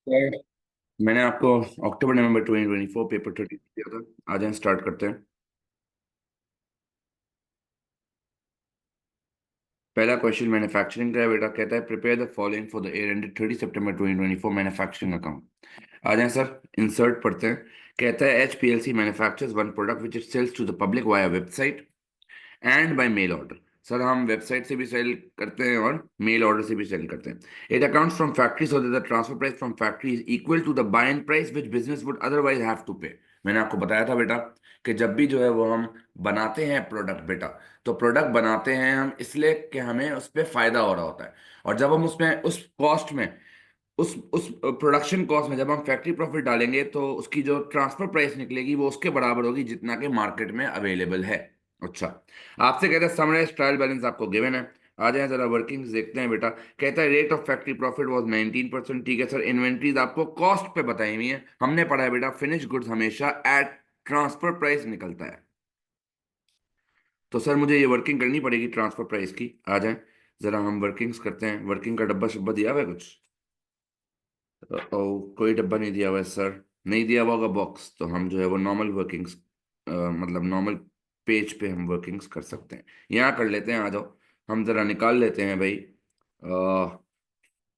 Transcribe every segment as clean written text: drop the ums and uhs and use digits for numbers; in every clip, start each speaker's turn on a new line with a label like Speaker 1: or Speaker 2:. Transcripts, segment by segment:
Speaker 1: Sir, मैंने आपको अक्टूबर नवंबर 2024 paper 30 दिया था। आ जाएं, स्टार्ट करते हैं। पहला क्वेश्चन मैन्युफैक्चरिंग का है बेटा। कहता है prepare the following for the year ended 30 September 2024 manufacturing account. आ जाएं सर, इंसर्ट पढ़ते हैं। कहता है H P L C manufactures one product which it sells to the public via website and by mail order. Sir, हम website से भी sell करते हैं और मेल ऑर्डर से भी सेल करते हैं। It accounts from factory so that the transfer price from factory is equal to the buy and price which business would otherwise have to pay. मैंने आपको बताया था बेटा कि जब भी जो है वो हम बनाते हैं प्रोडक्ट बेटा, तो प्रोडक्ट बनाते हैं हम इसलिए कि हमें उस पर फायदा हो रहा होता है। और जब हम उसमें उस कॉस्ट में उस प्रोडक्शन कॉस्ट में जब हम फैक्ट्री प्रॉफिट डालेंगे तो उसकी जो ट्रांसफर प्राइस निकलेगी वो उसके बराबर होगी जितना कि मार्केट में अवेलेबल है। अच्छा, आपसे कहते हैं समराइज ट्रायल बैलेंस आपको गिवन है। आ जाए जरा वर्किंग्स देखते हैं बेटा। कहता है rate of factory profit was 19%। ठीक है सर, इन्वेंट्रीज आपको कॉस्ट पे बताई हुई है। हमने पढ़ा है बेटा फिनिश गुड्स हमेशा एट ट्रांसफर प्राइस निकलता है। तो सर मुझे ये वर्किंग करनी पड़ेगी ट्रांसफर प्राइस की। आ जाए जरा हम वर्किंग्स करते हैं। वर्किंग का डब्बा शब्बा दिया हुआ है कुछ? कोई डब्बा नहीं दिया हुआ है सर। नहीं दिया हुआ होगा बॉक्स, तो हम जो है वो नॉर्मल वर्किंग्स, मतलब नॉर्मल पेज पे हम वर्किंग्स कर सकते हैं। यहाँ कर लेते हैं, आ जाओ। हम जरा निकाल लेते हैं भाई।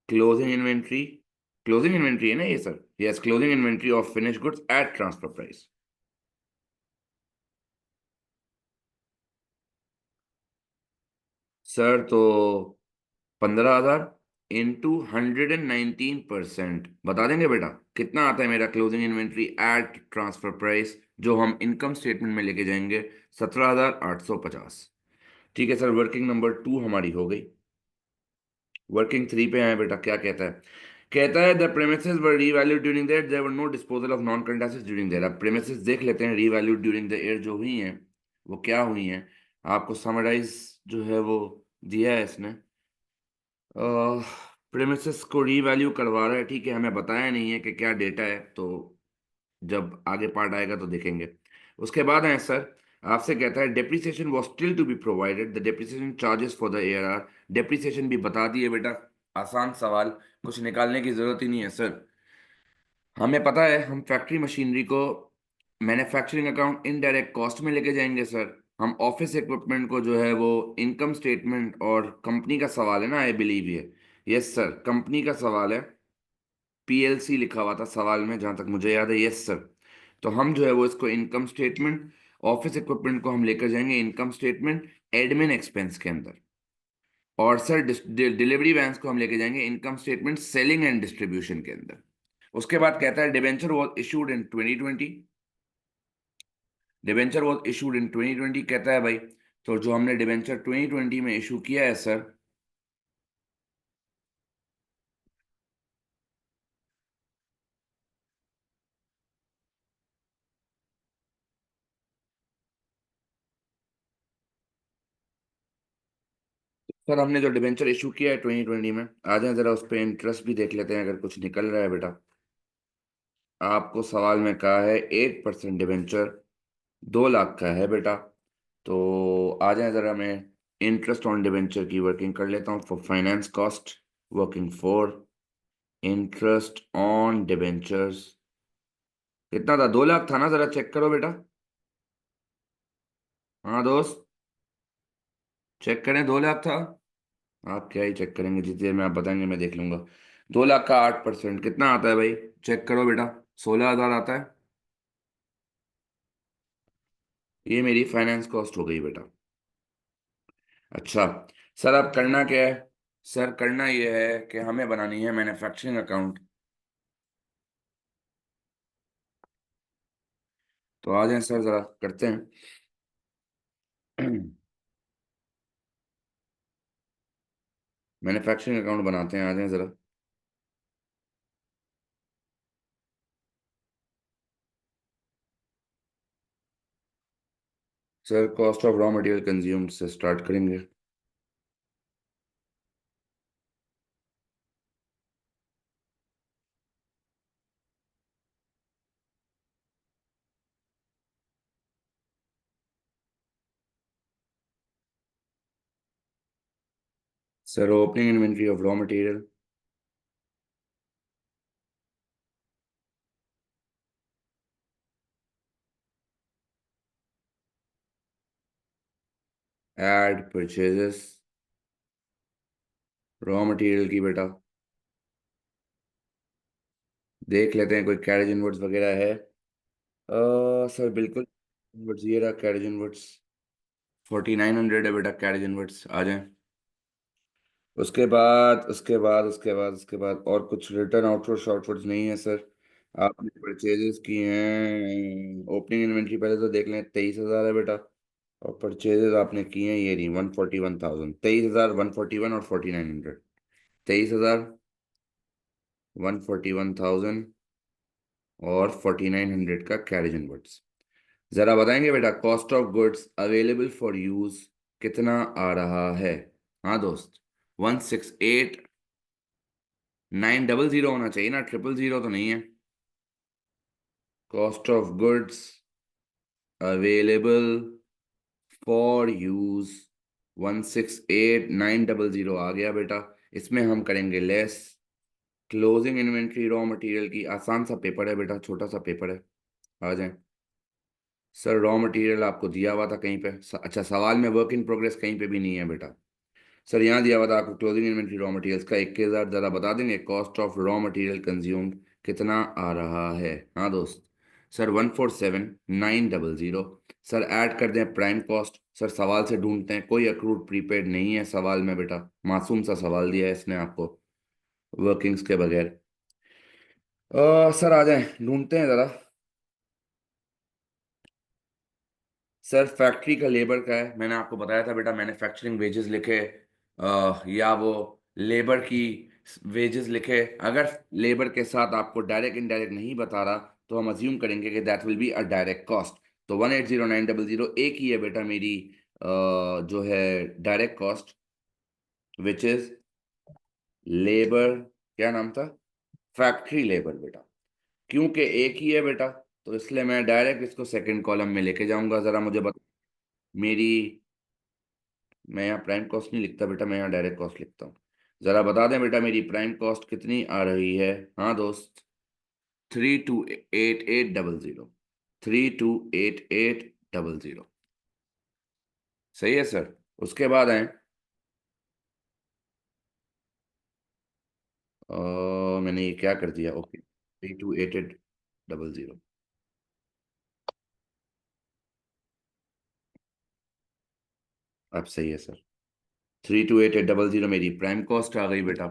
Speaker 1: Closing inventory. क्लोजिंग इन्वेंट्री है ना ये sir? Yes, closing inventory of finish goods at transfer price. Sir तो 15,000 इंटू 119%। बता देंगे बेटा कितना आता है मेरा closing inventory at transfer price जो हम इनकम स्टेटमेंट में लेके जाएंगे? 17,850। ठीक है सर, वर्किंग नंबर 2 हमारी हो गई। वर्किंग 3 पे आए बेटा। क्या कहता है? कहता है the premises were revalued during the year, there were no disposal of non current assets during the year. अब प्रेमिसेस देख लेते हैं रीवैल्यूड ड्यूरिंग द ईयर जो हुई हैं वो क्या हुई हैं। आपको समराइज जो है वो दिया है इसने। प्रेमिसेस को रीवैल्यू करवा रहा है। ठीक है, हमें बताया नहीं है कि क्या डेटा है, तो जब आगे पार्ट आएगा तो देखेंगे। उसके बाद है सर, आपसे कहता है depreciation was still to be provided, the depreciation charges for the year are. Depreciation भी बता दिए बेटा। आसान सवाल, कुछ निकालने की जरूरत ही नहीं है सर। हमें पता है हम फैक्ट्री मशीनरी को मैन्युफैक्चरिंग अकाउंट इनडायरेक्ट कॉस्ट में लेके जाएंगे सर। हम ऑफिस इक्विपमेंट को जो है वो इनकम स्टेटमेंट, और कंपनी का सवाल है ना, आई बिलीव ये। यस सर, कंपनी का सवाल है। पीएलसी लिखा हुआ था सवाल में जहां तक मुझे याद है। Yes sir. तो हम जो है वो इसको इनकम स्टेटमेंट, ऑफिस इक्विपमेंट को हम लेकर जाएंगे इनकम स्टेटमेंट एडमिन एक्सपेंस के अंदर। और सर डिलीवरी वैन्स को हम लेके जाएंगे income statement selling and distribution के अंदर। उसके बाद कहता है debenture was issued in 2020। Debenture was issued in 2020 कहता है भाई। तो जो हमने डिबेंचर 2020 में इशू किया है सर। सर हमने जो डिबेंचर इशू किया है 2020 में, आ जाए जरा उस पर इंटरेस्ट भी देख लेते हैं अगर कुछ निकल रहा है बेटा। आपको सवाल में कहा है 8% डिबेंचर 2 लाख का है बेटा। तो आ जाए जरा, मैं इंटरेस्ट ऑन डिबेंचर की वर्किंग कर लेता हूँ for finance cost. Working for interest on debentures कितना था? 2 लाख था ना? जरा चेक करो बेटा। हाँ दोस्त, चेक करें, 2 लाख था। आप क्या ही चेक करेंगे, जितनी देर में आप बताएंगे मैं देख लूंगा। 2 लाख का 8% कितना आता है भाई? चेक करो बेटा। 16,000 आता है। ये मेरी फाइनेंस कॉस्ट हो गई बेटा। अच्छा सर, अब करना क्या है? सर करना ये है कि हमें बनानी है मैन्युफैक्चरिंग अकाउंट। तो आ जाएं सर, जरा करते हैं। मैन्युफैक्चरिंग अकाउंट बनाते हैं, आ जाएं जरा। Sir cost of raw material consume से स्टार्ट करेंगे। Sir opening inventory of raw material. Add purchases raw material की बेटा देख लेते हैं कोई कैरेज इनवर्ट्स वगैरह है। सर बिल्कुल इनवर्ट्स ये रहा कैरेज इनवर्ट्स 4900 है बेटा कैरेज इनवर्ट्स आ जाए। उसके बाद और कुछ रिटर्न आउटवर्ड शॉर्टवर्ड्स नहीं है सर। आपने परचेजेस किए हैं ओपनिंग इन्वेंट्री पहले तो देख लें 23,000 है बेटा। और परचेजेस आपने किए हैं ये नहीं 141,000 23,000 141 और 4,900 23,000 141,000 और 4,900 का कैरेज इनवर्ट्स। जरा बताएंगे बेटा cost of goods available for use कितना आ रहा है। हाँ दोस्त 168,900 होना चाहिए ना 000 तो नहीं है। Cost of goods available for use 168,900 आ गया बेटा। इसमें हम करेंगे less closing inventory raw material की आसान सा पेपर है बेटा छोटा सा पेपर है। आ जाए सर रॉ मटेरियल आपको दिया हुआ था कहीं पे अच्छा सवाल में वर्क इन प्रोग्रेस कहीं पे भी नहीं है बेटा। सर यहाँ दिया हुआ था आपको क्लोजिंग इन्वेंट्री रॉ मटेरियल्स का 21,000 ज़रा बता देंगे cost of raw material consumed कितना आ रहा है। हाँ दोस्त सर 147,900। सर ऐड कर दें प्राइम कॉस्ट सर सवाल से ढूंढते हैं कोई अक्रूड प्रीपेड नहीं है सवाल में बेटा मासूम सा सवाल दिया है इसने आपको वर्किंग्स के बगैर। सर आ जाएं ढूंढते हैं ज़रा। सर फैक्ट्री का लेबर का है मैंने आपको बताया था बेटा मैन्युफैक्चरिंग वेजेस लिखे या वो लेबर की वेजेस लिखे। अगर लेबर के साथ आपको डायरेक्ट इनडायरेक्ट नहीं बता रहा तो हम अज्यूम करेंगे कि that will be a direct cost. तो 180,900 एक ही है बेटा मेरी जो है direct cost which is labour क्या नाम था फैक्ट्री लेबर बेटा। क्योंकि एक ही है बेटा तो इसलिए मैं डायरेक्ट इसको सेकंड कॉलम में लेके जाऊंगा। जरा मुझे बता मेरी मैं यहाँ प्राइम कॉस्ट नहीं लिखता बेटा मैं यहाँ डायरेक्ट कॉस्ट लिखता हूँ। जरा बता दें बेटा मेरी प्राइम कॉस्ट कितनी आ रही है। हाँ दोस्त 328800 328800 सही है सर। उसके बाद आए मैंने ये क्या कर दिया ओके 328800 अब सही है सर 328800 मेरी प्राइम कॉस्ट आ गई बेटा।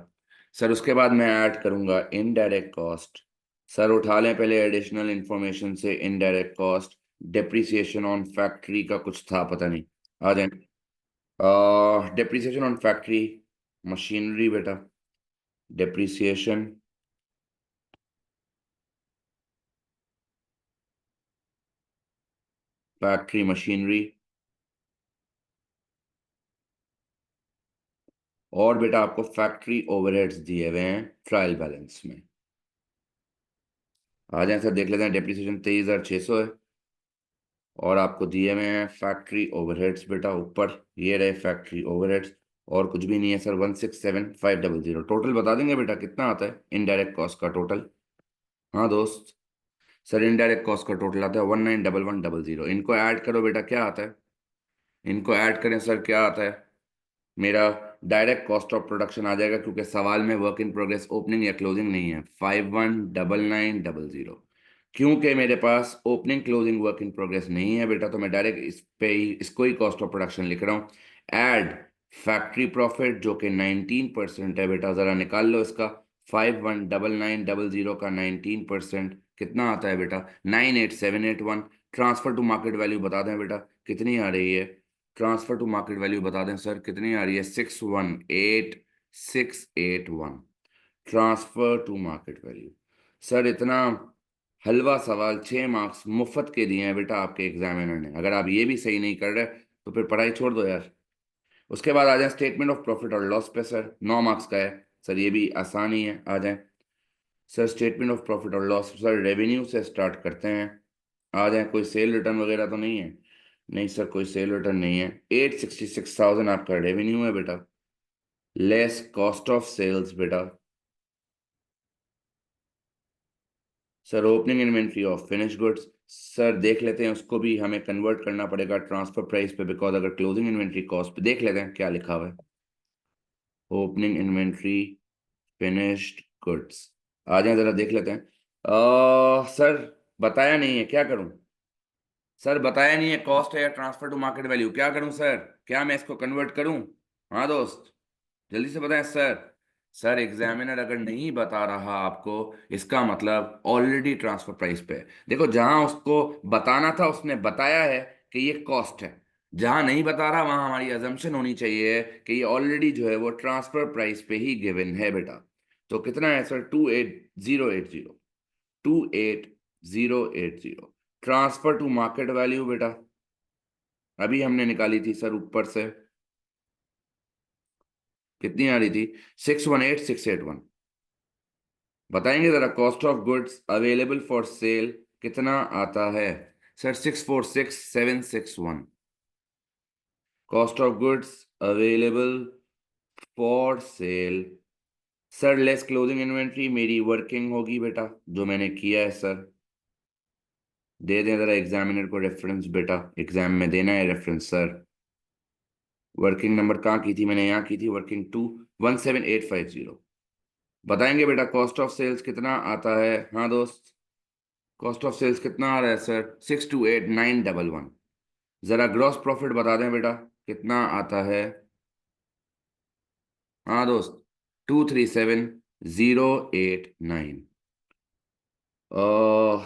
Speaker 1: सर उसके बाद मैं ऐड करूंगा इनडायरेक्ट कॉस्ट। सर उठा लें पहले एडिशनल इंफॉर्मेशन से indirect cost depreciation on factory का कुछ था पता नहीं। आ जाए डेप्रिसिएशन ऑन फैक्ट्री मशीनरी बेटा डेप्रिसिएशन फैक्ट्री मशीनरी और बेटा आपको फैक्ट्री ओवरहेड्स दिए हुए हैं ट्रायल बैलेंस में। आ जाए सर देख लेते हैं डेप्रिसिएशन 23,600 है और आपको दिए हुए हैं फैक्ट्री ओवरहेड्स बेटा ऊपर ये रहे फैक्ट्री ओवरहेड्स और कुछ भी नहीं है सर 167,500 टोटल बता देंगे बेटा कितना आता है इनडायरेक्ट कॉस्ट का टोटल। हाँ दोस्त सर इनडायरेक्ट कॉस्ट का टोटल आता है 191100 इनको ऐड करो बेटा क्या आता है। इनको ऐड करें सर क्या आता है मेरा डायरेक्ट कॉस्ट ऑफ प्रोडक्शन आ जाएगा क्योंकि सवाल में वर्क इन प्रोग्रेस ओपनिंग या क्लोजिंग नहीं है 519900। क्योंकि मेरे पास opening closing work in progress नहीं है बेटा तो मैं डायरेक्ट इस पे ही इसको ही कॉस्ट ऑफ प्रोडक्शन लिख रहा हूँ। ऐड फैक्ट्री प्रॉफिट जो कि 19% है बेटा ज़रा निकाल लो इसका 519900 का 19% कितना आता है बेटा 98781। ट्रांसफर टू मार्केट वैल्यू बता दें बेटा कितनी आ रही है। ट्रांसफर टू मार्केट वैल्यू बता दें सर कितनी आ रही है 618681 transfer to market value. Sir इतना हलवा सवाल 6 मार्क्स मुफ्त के दिए हैं बेटा आपके एग्जामिनर ने अगर आप ये भी सही नहीं कर रहे तो फिर पढ़ाई छोड़ दो यार। उसके बाद आ जाए स्टेटमेंट ऑफ प्रॉफिट और लॉस पे सर 9 मार्क्स का है। सर ये भी आसान ही है आ जाए सर स्टेटमेंट ऑफ प्रॉफिट और लॉस सर रेवेन्यू से स्टार्ट करते हैं। आ जाए कोई सेल रिटर्न वगैरह तो नहीं है। नहीं सर कोई सेल रिटर्न नहीं है 866,000 आपका रेवेन्यू है बेटा लेस कॉस्ट ऑफ सेल्स बेटा sir opening inventory of finish goods, sir देख लेते हैं, उसको भी हमें कन्वर्ट करना पड़ेगा ट्रांसफर प्राइस पे, बिकॉज अगर क्लोजिंग इन्वेंट्री कॉस्ट पे देख लेते हैं क्या लिखा हुआ है। ओपनिंग इन्वेंट्री फिनिश्ड गुड्स, आ जाए जरा देख लेते हैं। सर बताया नहीं है, क्या करूं? सर बताया नहीं है, कॉस्ट है या ट्रांसफर टू मार्केट वैल्यू, क्या करूं सर? क्या मैं इसको कन्वर्ट करूं? हाँ दोस्त, जल्दी से बताएं सर। सर एग्जामिनर अगर नहीं बता रहा आपको, इसका मतलब ऑलरेडी ट्रांसफर प्राइस पे है। देखो, जहां उसको बताना था उसने बताया है कि ये कॉस्ट है, जहां नहीं बता रहा वहां हमारी अजम्पशन होनी चाहिए कि ये ऑलरेडी जो है वो ट्रांसफर प्राइस पे ही गिवन है बेटा। तो कितना है sir? 28080, 28080 transfer to market value बेटा, अभी हमने निकाली थी सर ऊपर से, कितनी आ रही थी? 618681। बताएंगे जरा, cost of goods available for sale कितना आता है? Sir 646761, cost of goods available for sale. Sir less closing inventory मेरी वर्किंग होगी बेटा, जो मैंने किया है सर। दे दें जरा एग्जामिनर को रेफरेंस बेटा, एग्जाम में देना है रेफरेंस सर। वर्किंग नंबर कहाँ की थी मैंने? यहाँ की थी वर्किंग 217850। बताएंगे बेटा कॉस्ट ऑफ सेल्स कितना आता है? हाँ दोस्त, कॉस्ट ऑफ सेल्स कितना आ रहा है सर? 628911। जरा ग्रॉस प्रॉफिट बता दें बेटा, कितना आता है? हाँ दोस्त, 237089।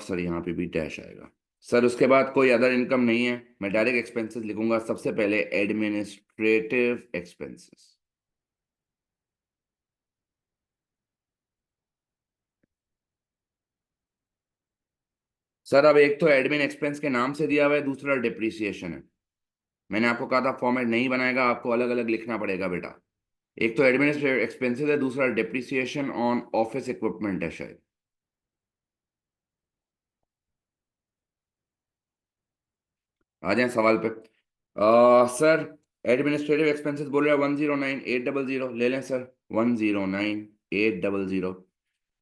Speaker 1: सर यहाँ पे भी डैश आएगा। सर उसके बाद कोई अदर इनकम नहीं है, मैं डायरेक्ट एक्सपेंसेस लिखूंगा सबसे पहले, एडमिनिस्ट्रेटिव एक्सपेंसेस। सर अब एक तो एडमिन एक्सपेंस के नाम से दिया हुआ है, दूसरा डिप्रिसिएशन है। मैंने आपको कहा था फॉर्मेट नहीं बनाएगा, आपको अलग अलग लिखना पड़ेगा बेटा। एक तो एडमिनिस्ट्रेटिव एक्सपेंसेस है, दूसरा डिप्रिसिएशन ऑन ऑफिस इक्विपमेंट है शायद। आ जाए सवाल पे। सर एडमिनिस्ट्रेटिव एक्सपेंसेस बोल रहे हैं 109800, ले लें सर 109800।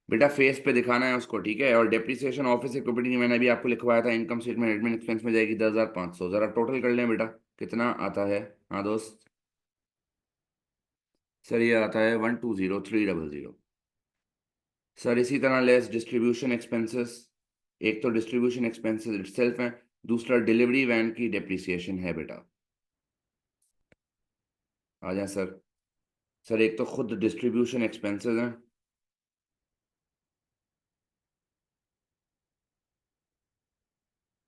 Speaker 1: बेटा फेस पे दिखाना है उसको, ठीक है? और डेप्रिसिएशन ऑफिस इक्विपमेंट मैंने अभी आपको लिखवाया था, इनकम स्टेटमेंट एडमिन एक्सपेंस में जाएगी 10,500। जरा टोटल कर लें बेटा, कितना आता है? हाँ दोस्त, सर ये आता है 120300। सर इसी तरह लेस डिस्ट्रीब्यूशन एक्सपेंसेस, एक तो डिस्ट्रीब्यूशन एक्सपेंसेस इटसेल्फ है, दूसरा डिलीवरी वैन की डेप्रिसिएशन है बेटा। आ जाए सर। सर एक तो खुद डिस्ट्रीब्यूशन एक्सपेंसेस हैं,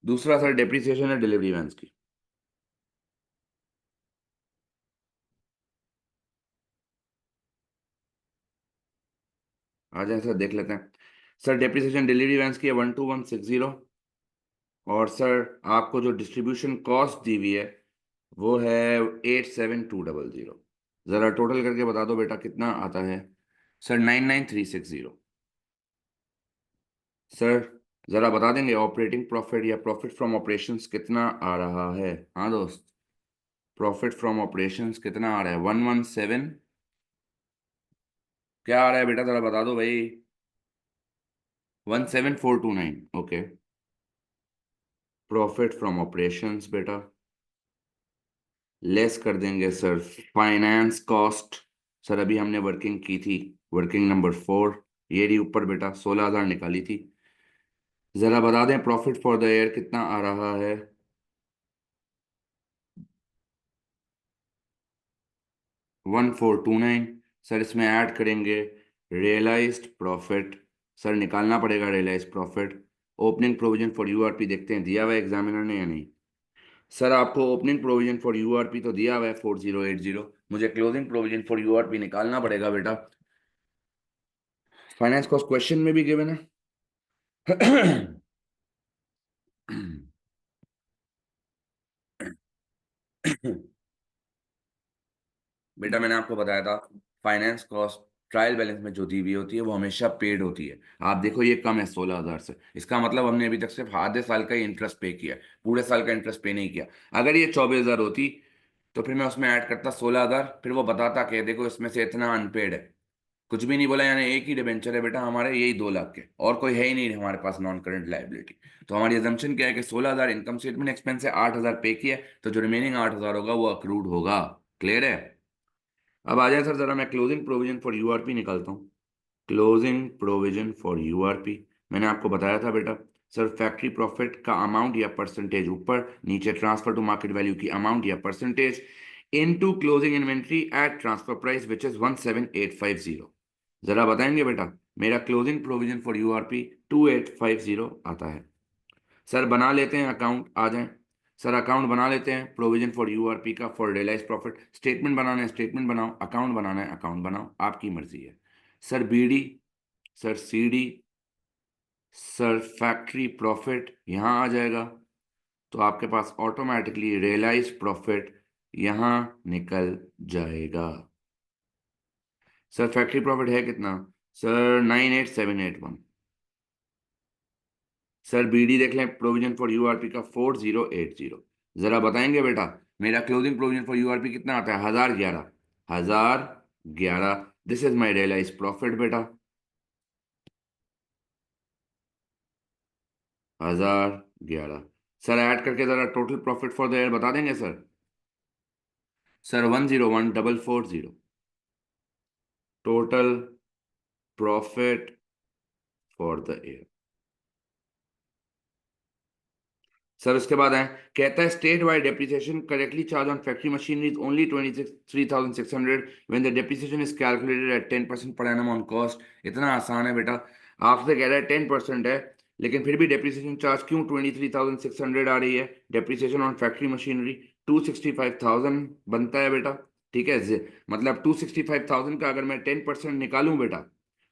Speaker 1: दूसरा सर डेप्रिसिएशन है डिलीवरी वैन्स की। आ जाए सर देख लेते हैं। सर डेप्रिसिएशन डिलीवरी वैन्स की है 12160। और सर आपको जो डिस्ट्रीब्यूशन कॉस्ट दी हुई है वो है 87200। ज़रा टोटल करके बता दो बेटा कितना आता है? सर 99360। सर ज़रा बता देंगे ऑपरेटिंग प्रॉफिट या प्रॉफिट फ्रॉम ऑपरेशंस कितना आ रहा है? हाँ दोस्त, प्रॉफिट फ्रॉम ऑपरेशंस कितना आ रहा है? 117, क्या आ रहा है बेटा ज़रा बता दो भाई। 17429, ओके। प्रॉफिट फ्रॉम ऑपरेशंस बेटा, लेस कर देंगे सर फाइनेंस कॉस्ट। सर अभी हमने वर्किंग की थी, वर्किंग नंबर 4, ये रही ऊपर बेटा, 16,000 निकाली थी। जरा बता दें प्रॉफिट फॉर द ईयर कितना आ रहा है? 1429। सर इसमें ऐड करेंगे रियलाइज्ड प्रॉफिट, सर निकालना पड़ेगा realised profit. Opening provision for URP देखते हैं दिया हुआ है एग्जामिनर ने या नहीं। सर आपको ओपनिंग प्रोविजन फॉर यूआरपी तो दिया हुआ है 4080, मुझे क्लोजिंग प्रोविजन फॉर यूआरपी निकालना पड़ेगा बेटा। फाइनेंस कॉस्ट क्वेश्चन में भी गिवन है। बेटा मैंने आपको बताया था, फाइनेंस कॉस्ट ट्रायल बैलेंस में जो दी हुई होती है वो हमेशा पेड होती है। आप देखो ये कम है 16,000 से, इसका मतलब हमने अभी तक सिर्फ आधे साल का ही इंटरेस्ट पे किया है, पूरे साल का इंटरेस्ट पे नहीं किया। अगर ये 24,000 होती तो फिर मैं उसमें ऐड करता 16,000, फिर वो बताता कि देखो इसमें से इतना अनपेड है। कुछ भी नहीं बोला, यानी एक ही डिबेंचर है बेटा हमारे, यही 2 लाख के, और कोई है ही नहीं हमारे पास नॉन करंट लाइबिलिटी। तो हमारी एजम्पशन क्या है कि 16,000 इनकम स्टेटमेंट एक्सपेंस है, 8,000 पे किया, तो जो रिमेनिंग 8,000 होगा वो अक्रूड होगा। क्लियर है? अब आ जाए सर, जरा मैं क्लोजिंग प्रोविजन फॉर यूआरपी निकालता हूँ। क्लोजिंग प्रोविजन फॉर यूआरपी, मैंने आपको बताया था बेटा सर, फैक्ट्री प्रॉफिट का अमाउंट या परसेंटेज ऊपर, नीचे ट्रांसफर टू मार्केट वैल्यू की अमाउंट या percentage, into closing inventory at transfer price which is 17850। जरा बताएंगे बेटा, मेरा क्लोजिंग प्रोविजन फॉर यूआरपी 2850 आता है। सर बना लेते हैं अकाउंट, आ जाएं। सर अकाउंट बना लेते हैं प्रोविजन फॉर यूआरपी का, फॉर रियलाइज प्रॉफिट। स्टेटमेंट बनाना है स्टेटमेंट बनाओ, अकाउंट बनाना है अकाउंट बनाओ, आपकी मर्जी है। Sir BD, sir CD, sir factory profit यहाँ आ जाएगा, तो आपके पास ऑटोमेटिकली रियलाइज प्रॉफिट यहाँ निकल जाएगा। सर फैक्ट्री प्रॉफिट है कितना? सर 98781। सर बीडी देख लें, प्रोविजन फॉर यूआरपी का 4080। जरा बताएंगे बेटा, मेरा क्लोजिंग प्रोविजन फॉर यूआरपी कितना आता है? 1011। 1011, this is my realise profit बेटा, 1011। सर ऐड करके जरा total profit for the year बता देंगे sir? Sir 101440, total profit for the year. Sir उसके बाद है, कहता है state wide depreciation correctly charge on factory machinery is only 23,600 when the depreciation is calculated at 10% per annum on cost. इतना आसान है बेटा, आपसे कह रहा है 10% है, लेकिन फिर भी डेप्रिसिएशन चार्ज क्यों 23,600 आ रही है? डेप्रिसिएशन ऑन फैक्ट्री मशीनरी 265,000 बनता है बेटा। ठीक है, मतलब 265,000 का अगर मैं 10% निकालूं बेटा,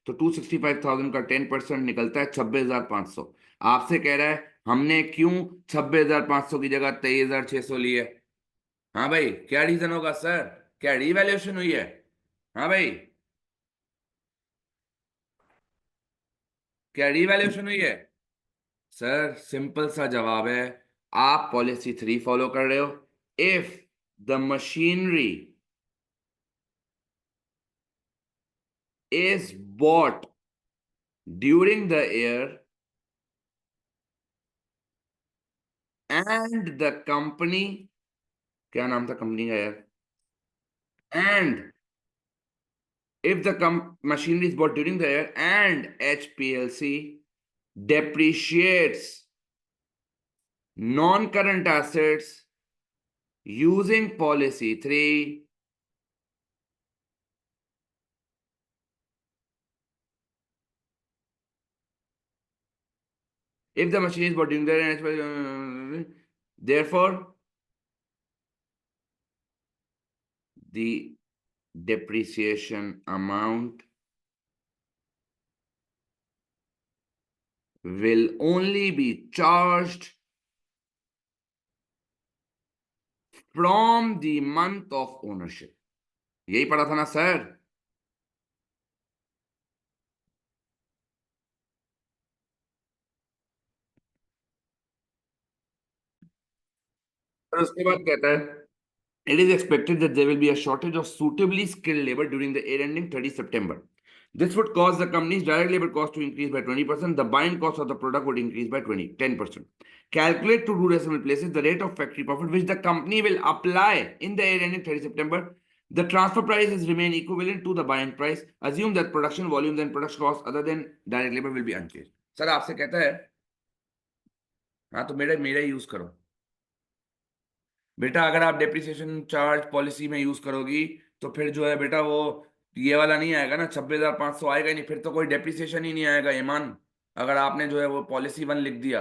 Speaker 1: तो 265,000 का 10% निकलता है 26,500। आपसे कह रहा है हमने क्यों 26,500 की जगह 23,600 ली है? हाँ भाई, क्या रीजन होगा सर? क्या रीवैल्यूएशन हुई है? हाँ भाई, क्या रीवैल्यूएशन हुई है? सर सिंपल सा जवाब है, आप पॉलिसी 3 फॉलो कर रहे हो। If the machinery is bought during the year and the company, क्या नाम था कंपनी का यार, and if the machinery is bought during the year and HPLC depreciates non-current assets using policy 3, if the machine is bought during the year and HPLC, therefore the depreciation amount will only be charged from the month of ownership। यही पढ़ा था ना sir? और उसके बाद कहता है it is expected that there will be a shortage of suitably skilled labor during the year ending 30 September. This would cause the company's direct labor cost to increase by 20%. The buying cost of the product would increase by 10%. Calculate to do decimal places the rate of factory profit which the company will apply in the year ending 30 September. The transfer prices remain equivalent to the buying price. Assume that production volumes and production costs other than direct labor will be unchanged. Sir आपसे कहता है, हाँ तो मेरा मेरा use करो बेटा। अगर आप डेप्रिसिएशन चार्ज पॉलिसी में यूज करोगी तो फिर जो है बेटा वो ये वाला नहीं आएगा ना, 26,500 आएगा ही नहीं, फिर तो कोई डेप्रिसिएशन ही नहीं आएगा ईमान। अगर आपने जो है वो पॉलिसी 1 लिख दिया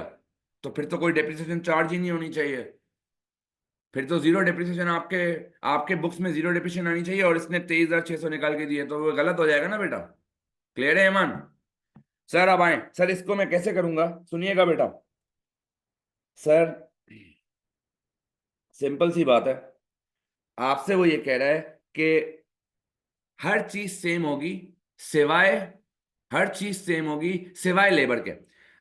Speaker 1: तो फिर तो कोई डेप्रिसिएशन चार्ज ही नहीं होनी चाहिए, फिर तो जीरो डेप्रिसिएशन, आपके आपके बुक्स में जीरो डेप्रिसिएशन आनी चाहिए, और इसने 23,600 निकाल के दिए तो वो गलत हो जाएगा ना बेटा। क्लियर है ईमान? सर अब आए सर, इसको मैं कैसे करूंगा सुनिएगा बेटा। सर सिंपल सी बात है, आपसे वो ये कह रहा है कि हर चीज सेम होगी सिवाय, हर चीज सेम होगी सिवाय लेबर के।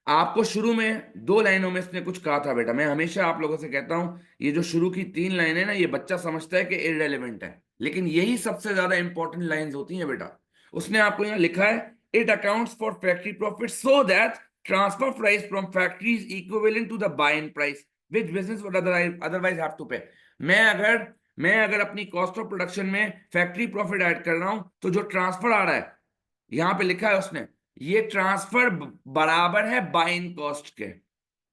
Speaker 1: आपको शुरू में 2 लाइनों में इसने कुछ कहा था बेटा, मैं हमेशा आप लोगों से कहता हूं ये जो शुरू की 3 लाइनें ना, ये बच्चा समझता है कि इररेलेवेंट है, लेकिन यही सबसे ज्यादा इंपॉर्टेंट लाइंस होती हैं बेटा। उसने आपको यहाँ लिखा है it accounts for factory profit so that transfer price from factory is equivalent to the buy price which business would otherwise have to pay. मैं अगर अपनी कॉस्ट ऑफ प्रोडक्शन में फैक्ट्री प्रॉफिट ऐड कर रहा हूं तो जो ट्रांसफर आ रहा है, यहां पे लिखा है उसने, ये ट्रांसफर बराबर है बाइन कॉस्ट के।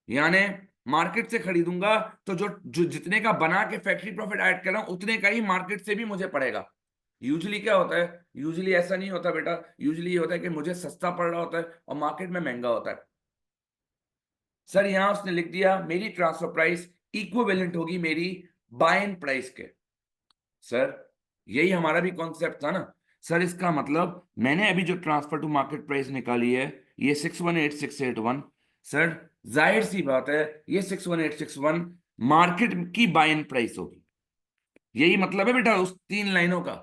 Speaker 1: यानी मार्केट से खरीदूंगा तो जो जितने का बना के फैक्ट्री प्रॉफिट ऐड कर रहा हूं उतने का ही मार्केट से भी मुझे पड़ेगा। यूजुअली क्या होता है, यूजुअली ऐसा नहीं होता बेटा, यूजुअली ये होता है कि मुझे सस्ता पड़ रहा होता है और मार्केट में महंगा होता है। सर यहां उसने लिख दिया मेरी ट्रांसफर प्राइस इक्विवेलेंट होगी मेरी बाइन प्राइस के। सर यही हमारा भी कॉन्सेप्ट था ना। सर इसका मतलब मैंने अभी जो ट्रांसफर टू मार्केट प्राइस निकाली है ये 618681। सर जाहिर सी बात है ये 61861 मार्केट की बाइन प्राइस होगी। यही मतलब है बेटा उस 3 लाइनों का।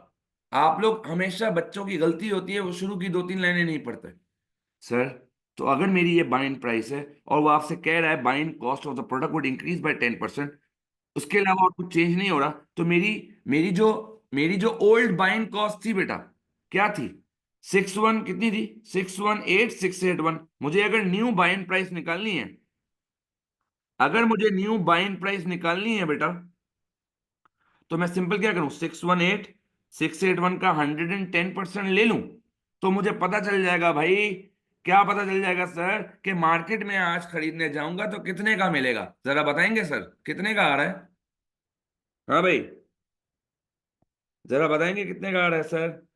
Speaker 1: आप लोग हमेशा, बच्चों की गलती होती है वो शुरू की 2-3 लाइनें नहीं पढ़ते। सर तो अगर मेरी ये बाइन प्राइस है और वो आपसे कह रहा है बाइन cost of the product would increase by 10%, उसके अलावा और कुछ चेंज नहीं हो रहा, तो मेरी जो ओल्ड बाइंग कॉस्ट थी बेटा क्या थी, 61 कितनी थी, 618681। मुझे अगर न्यू बाइंग प्राइस निकालनी है, अगर मुझे न्यू बाइंग प्राइस निकालनी है बेटा, तो मैं सिंपल क्या करूं, 618681 का 110% ले लूं, तो मुझे पता चल जाएगा भाई। क्या पता चल जाएगा सर कि मार्केट में आज खरीदने जाऊंगा तो कितने का मिलेगा, जरा बताएंगे सर कितने का आ रहा है। हाँ भाई, जरा बताएंगे कितने का आ रहा है सर।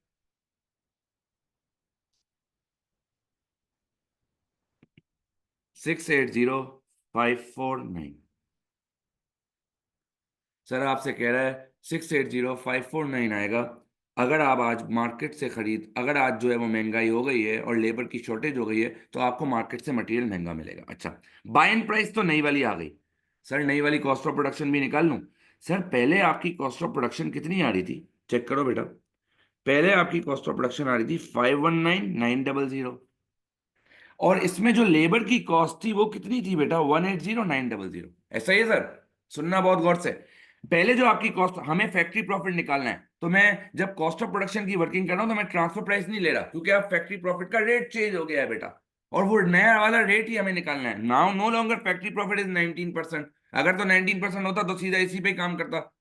Speaker 1: 680549। सर आपसे कह रहा है 680549 आएगा। अगर आप आज मार्केट से खरीद, अगर आज जो है वो महंगाई हो गई है और लेबर की शॉर्टेज हो गई है तो आपको मार्केट से मटेरियल महंगा मिलेगा। अच्छा, बाइन प्राइस तो नई वाली आ गई। सर नई वाली कॉस्ट ऑफ प्रोडक्शन भी निकाल लूं। सर पहले आपकी कॉस्ट ऑफ प्रोडक्शन कितनी आ रही थी, चेक करो बेटा। पहले आपकी कॉस्ट ऑफ प्रोडक्शन आ रही थी 519900, और इसमें जो लेबर की कॉस्ट थी वो कितनी थी बेटा, 180900। ऐसा ही है सर, सुनना बहुत गौर से। पहले जो आपकी कॉस्ट, हमें फैक्ट्री प्रॉफिट निकालना है, तो मैं जब कॉस्ट ऑफ प्रोडक्शन की वर्किंग कर रहा हूं तो मैं ट्रांसफर प्राइस नहीं ले रहा, क्योंकि अब फैक्ट्री प्रॉफिट का रेट चेंज हो गया है बेटा, और वो नया वाला रेट ही हमें निकालना है। Now no longer factory profit is 19%। अगर तो 19% होता तो सीधा इसी पे काम करता,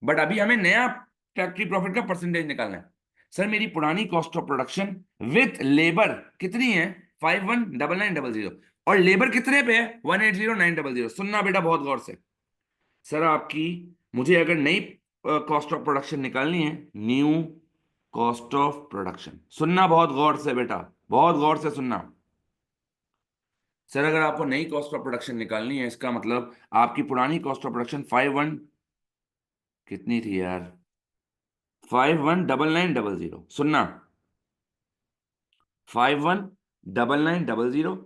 Speaker 1: बट अभी हमें नया फैक्ट्री प्रॉफिट का परसेंटेज निकालना है। सर मेरी पुरानी cost of production with labour कितनी है, 519900, और लेबर कितने पे है, 180900। सुनना बेटा बहुत गौर से। सर आपकी, मुझे अगर नई कॉस्ट ऑफ प्रोडक्शन निकालनी है, न्यू कॉस्ट ऑफ प्रोडक्शन, सुनना बहुत गौर से बेटा, बहुत गौर से सुनना। सर अगर आपको नई कॉस्ट ऑफ प्रोडक्शन निकालनी है, इसका मतलब आपकी पुरानी कॉस्ट ऑफ प्रोडक्शन 51 कितनी थी यार, 519900। सुनना, 519900।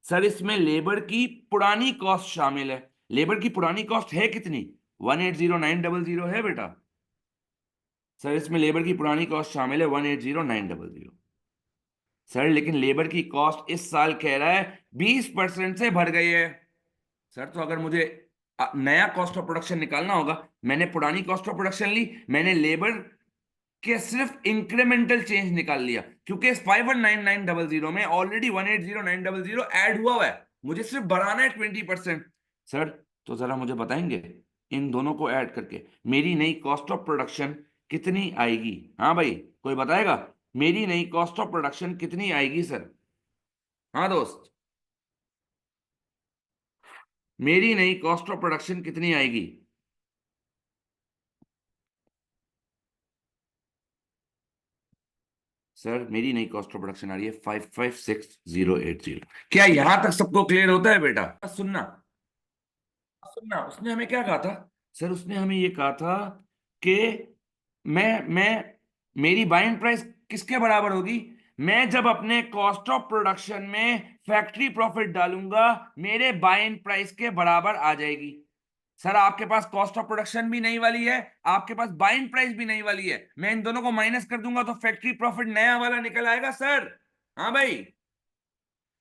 Speaker 1: सर इसमें लेबर की पुरानी कॉस्ट शामिल है। लेबर की पुरानी कॉस्ट है कितनी, 180900 है बेटा। सर इसमें लेबर की पुरानी कॉस्ट शामिल है 180900। सर लेकिन लेबर की कॉस्ट इस साल कह रहा है 20% से बढ़ गई है। सर तो अगर मुझे नया कॉस्ट ऑफ प्रोडक्शन निकालना होगा, मैंने पुरानी कॉस्ट ऑफ प्रोडक्शन ली, मैंने लेबर के सिर्फ इंक्रीमेंटल चेंज निकाल लिया, क्योंकि इस 519900 में ऑलरेडी 180900 ऐड हुआ है, मुझे सिर्फ बढ़ाना है 20%। सर तो जरा मुझे बताएंगे इन दोनों को ऐड करके मेरी नई कॉस्ट ऑफ प्रोडक्शन कितनी आएगी। हाँ भाई, कोई बताएगा मेरी नई कॉस्ट ऑफ प्रोडक्शन कितनी आएगी सर। हाँ दोस्त, मेरी नई कॉस्ट ऑफ प्रोडक्शन कितनी आएगी। सर मेरी नई कॉस्ट ऑफ प्रोडक्शन आ रही है 556080। क्या यहां तक सबको क्लियर होता है बेटा। सुनना, सुनना, उसने हमें क्या कहा था। सर उसने हमें ये कहा था कि मैं मेरी बाइंग प्राइस किसके बराबर होगी, मैं जब अपने कॉस्ट ऑफ प्रोडक्शन में फैक्ट्री प्रॉफिट डालूंगा मेरे बाइंग प्राइस के बराबर आ जाएगी। सर आपके पास कॉस्ट ऑफ प्रोडक्शन भी नई वाली है, आपके पास बाइंग प्राइस भी नई वाली है, मैं इन दोनों को माइनस कर दूंगा तो फैक्ट्री प्रॉफिट नया वाला निकल आएगा सर। हाँ भाई,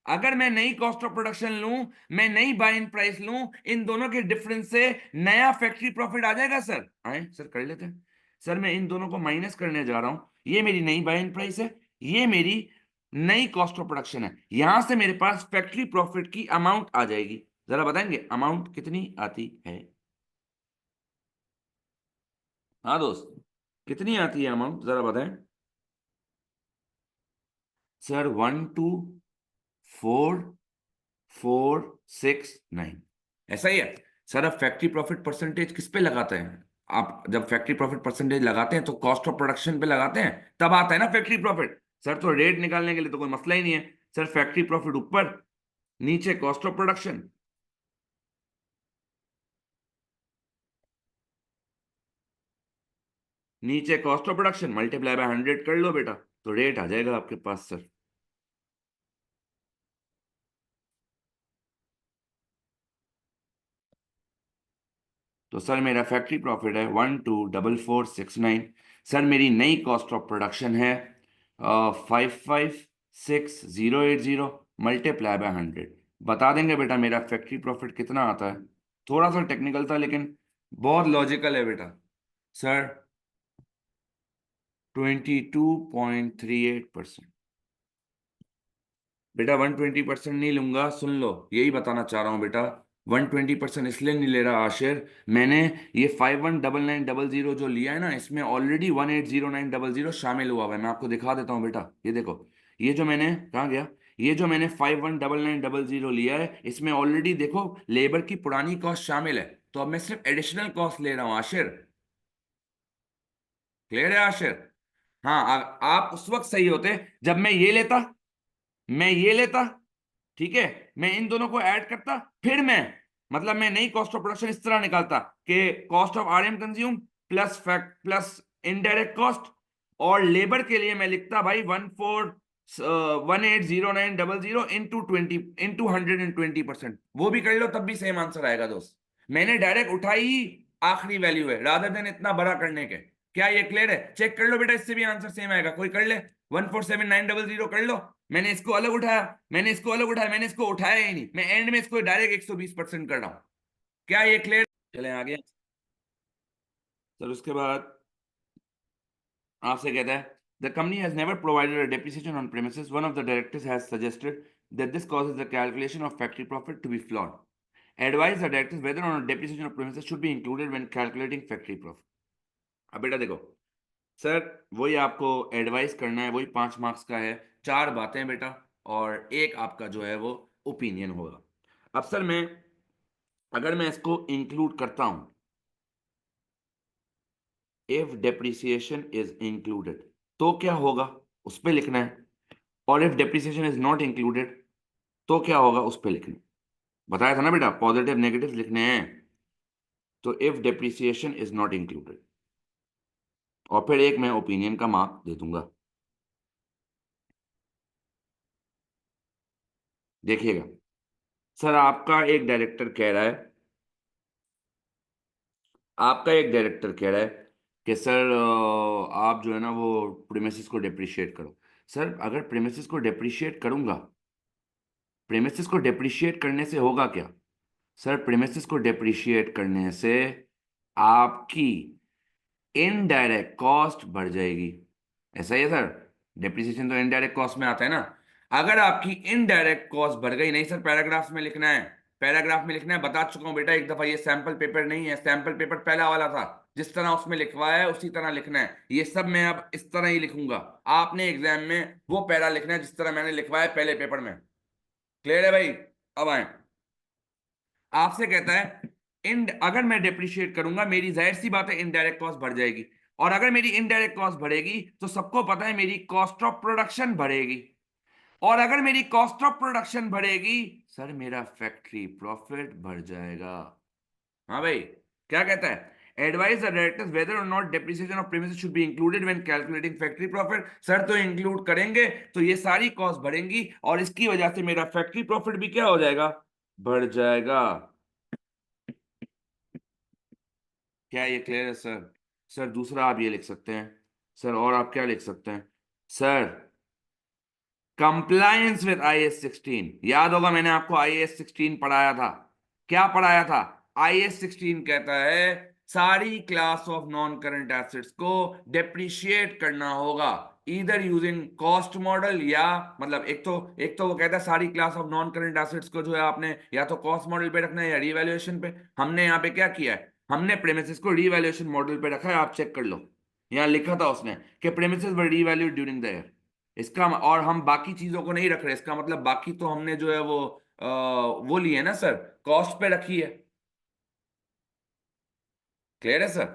Speaker 1: अगर मैं नई कॉस्ट ऑफ प्रोडक्शन लूं, मैं नई बाइंग प्राइस लूं, इन दोनों के डिफरेंस से नया फैक्ट्री प्रॉफिट आ जाएगा सर। आए सर कर लेते हैं। सर मैं इन दोनों को माइनस करने जा रहा हूं, ये मेरी नई बाइंग प्राइस है, ये मेरी नई कॉस्ट ऑफ प्रोडक्शन है। यहां से मेरे पास फैक्ट्री प्रॉफिट की अमाउंट आ जाएगी। जरा बताएंगे अमाउंट कितनी आती है? हाँ दोस्त, कितनी आती है अमाउंट, जरा बताएं। सर 124,469, ऐसा ही है सर। अब फैक्ट्री प्रॉफिट परसेंटेज किस पे लगाते हैं? आप जब फैक्ट्री प्रॉफिट परसेंटेज लगाते हैं तो कॉस्ट ऑफ प्रोडक्शन पे लगाते हैं, तब आता है ना फैक्ट्री प्रॉफिट। सर तो रेट निकालने के लिए तो कोई मसला ही नहीं है सर। फैक्ट्री प्रॉफिट ऊपर, नीचे कॉस्ट ऑफ प्रोडक्शन। नीचे cost of production multiply by 100 कर लो बेटा, तो रेट आ जाएगा आपके पास सर। तो सर मेरा फैक्ट्री प्रॉफिट है 124469। सर मेरी नई कॉस्ट ऑफ प्रोडक्शन है 556080 मल्टीप्लाई बाय 100। बता देंगे बेटा मेरा फैक्ट्री प्रॉफिट कितना आता है? थोड़ा सा टेक्निकल था लेकिन बहुत लॉजिकल है बेटा। सर 22.38%। बेटा 120% नहीं लूंगा, सुन लो, यही बताना चाह रहा हूँ बेटा। 120% इसलिए नहीं ले रहा आशिर, मैंने ये 519900 जो लिया है ना, इसमें ऑलरेडी 1809000 शामिल हुआ हुआ है। मैं आपको दिखा देता हूँ बेटा, ये देखो। ये जो मैंने कहाँ गया, ये जो मैंने 519900 लिया है, इसमें ऑलरेडी देखो लेबर की पुरानी कॉस्ट शामिल है। तो अब मैं सिर्फ एडिशनल कॉस्ट ले रहा हूँ आशिर। क्लियर है आशिर? हाँ, आप उस वक्त सही होते जब मैं ये लेता, ठीक है, मैं इन दोनों को ऐड करता, फिर मैं, मतलब मैं नई कॉस्ट ऑफ प्रोडक्शन इस तरह निकालता कि cost of RM consume plus fact plus indirect cost, और लेबर के लिए मैं लिखता भाई 1809000 इंटू 120%। वो भी कर लो तब भी सेम आंसर आएगा दोस्त। मैंने डायरेक्ट उठाई ही आखिरी वैल्यू है रादर देन इतना बड़ा करने के। क्या ये क्लियर है? चेक कर लो बेटा, इससे भी आंसर सेम आएगा, कोई कर ले। 147,900 कर लो। मैंने इसको उठाया ही नहीं, मैं एंड में इसको डायरेक्ट 120% कर रहा हूं। क्या ये क्लियर? चले आगे सर। उसके बाद आपसे कहता है the company has never provided a depreciation on premises, one of the directors has suggested that this causes the calculation of factory profit to be flawed. Advise the directors whether or not depreciation of premises should be included when calculating factory profit. अब बेटा देखो sir, वही आपको advice करना है, वही 5 marks का है। चार बातें बेटा, और एक आपका जो है वो ओपिनियन होगा। अब सर मैं, अगर मैं इसको इंक्लूड करता हूं, इफ डेप्रिसिएशन इज इंक्लूडेड, तो क्या होगा उस पे लिखना है। और if depreciation is not included, तो क्या होगा उस पे लिखना है। बताया था ना बेटा, पॉजिटिव नेगेटिव लिखने हैं। तो if depreciation is not included, और फिर एक मैं ओपिनियन का मार्क दे दूंगा। देखिएगा सर, आपका एक डायरेक्टर कह रहा है कि सर आप जो है ना वो प्रीमिसेस को डेप्रिशिएट करो। सर अगर प्रीमिसेस को डेप्रिशिएट करूंगा, प्रीमिसेस को डेप्रिशिएट करने से होगा क्या? सर प्रीमिसेस को डेप्रिशिएट करने से आपकी इनडायरेक्ट कॉस्ट बढ़ जाएगी। ऐसा ही है सर, डेप्रिसिएशन तो इनडायरेक्ट कॉस्ट में आता है ना। अगर आपकी इनडायरेक्ट कॉस्ट बढ़ गई, नहीं सर पैराग्राफ में लिखना है, पैराग्राफ में लिखना है, बता चुका हूं बेटा एक दफा, ये सैंपल पेपर नहीं है, सैंपल पेपर पहला वाला था, जिस तरह उसमें लिखवाया है उसी तरह लिखना है। ये सब मैं अब इस तरह ही लिखूंगा, आपने एग्जाम में वो पैरा लिखना है जिस तरह मैंने लिखवाया पहले पेपर में। क्लियर है भाई? अब आए, आपसे कहता है इन, अगर मैं डिप्रिशिएट करूंगा मेरी जाहिर सी बात है इनडायरेक्ट कॉस्ट बढ़ जाएगी, और अगर मेरी इनडायरेक्ट कॉस्ट बढ़ेगी तो सबको पता है मेरी कॉस्ट ऑफ प्रोडक्शन बढ़ेगी, और अगर मेरी कॉस्ट ऑफ प्रोडक्शन बढ़ेगी सर मेरा फैक्ट्री प्रॉफिट बढ़ जाएगा। हाँ भाई, क्या कहता है? Advise the directors weather or not depreciation of premises should be included when calculating factory profit. Sir तो इंक्लूड करेंगे तो ये सारी कॉस्ट बढ़ेंगी, और इसकी वजह से मेरा फैक्ट्री प्रॉफिट भी क्या हो जाएगा? बढ़ जाएगा। क्या ये क्लियर है सर? सर दूसरा आप ये लिख सकते हैं सर, और आप क्या लिख सकते हैं सर? कंप्लायंस विद IAS 16, याद होगा मैंने आपको IAS 16 पढ़ाया था। क्या पढ़ाया था? IAS 16 कहता है सारी class of non current assets को डेप्रिशिएट करना होगा, इधर यूजिंग कॉस्ट मॉडल, या मतलब एक तो वो कहता है सारी class of non current assets को जो है आपने या तो कॉस्ट मॉडल पे रखना है या रीवैल्यूएशन पे। हमने यहाँ पे क्या किया है, हमने प्रेमिसेस को रीवैल्यूएशन मॉडल पे रखा है, आप चेक कर लो। यहाँ लिखा था उसने कि premises were revalued during the year. इसका और हम बाकी चीजों को नहीं रख रहे, इसका मतलब बाकी तो हमने जो है वो लिए ना सर, कॉस्ट पे रखी है। क्लियर है सर?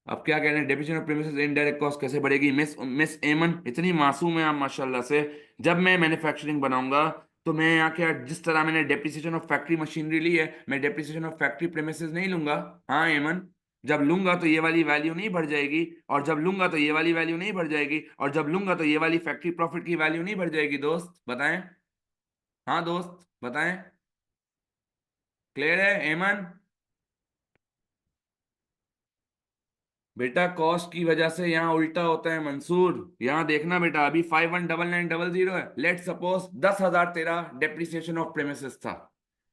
Speaker 1: अब क्या कह रहे हैं, depreciation of premises indirect cost कैसे बढ़ेगी? मिस मिस एमन इतनी मासूम है आप माशाल्लाह से। जब मैं मैन्युफैक्चरिंग बनाऊंगा तो मैं यहाँ क्या, जिस तरह मैंने डेप्रिसिएशन ऑफ फैक्ट्री मशीनरी ली है, मैं डेप्रिसिएशन ऑफ फैक्ट्री प्रीमिसेस नहीं लूंगा। हाँ एमन, जब लूंगा तो ये वाली वैल्यू नहीं बढ़ जाएगी, और जब लूंगा तो ये वाली वैल्यू नहीं बढ़ जाएगी, और जब लूंगा तो ये वाली फैक्ट्री प्रॉफिट की वैल्यू नहीं बढ़ जाएगी। दोस्त बताएं, हाँ दोस्त बताएं, क्लियर है एमन? बेटा कॉस्ट की वजह से यहाँ उल्टा होता है मंसूर। यहाँ देखना बेटा, अभी 519900 है, लेट सपोज 10,000 तेरा डेप्रिसिएशन ऑफ प्रेमिसेस था,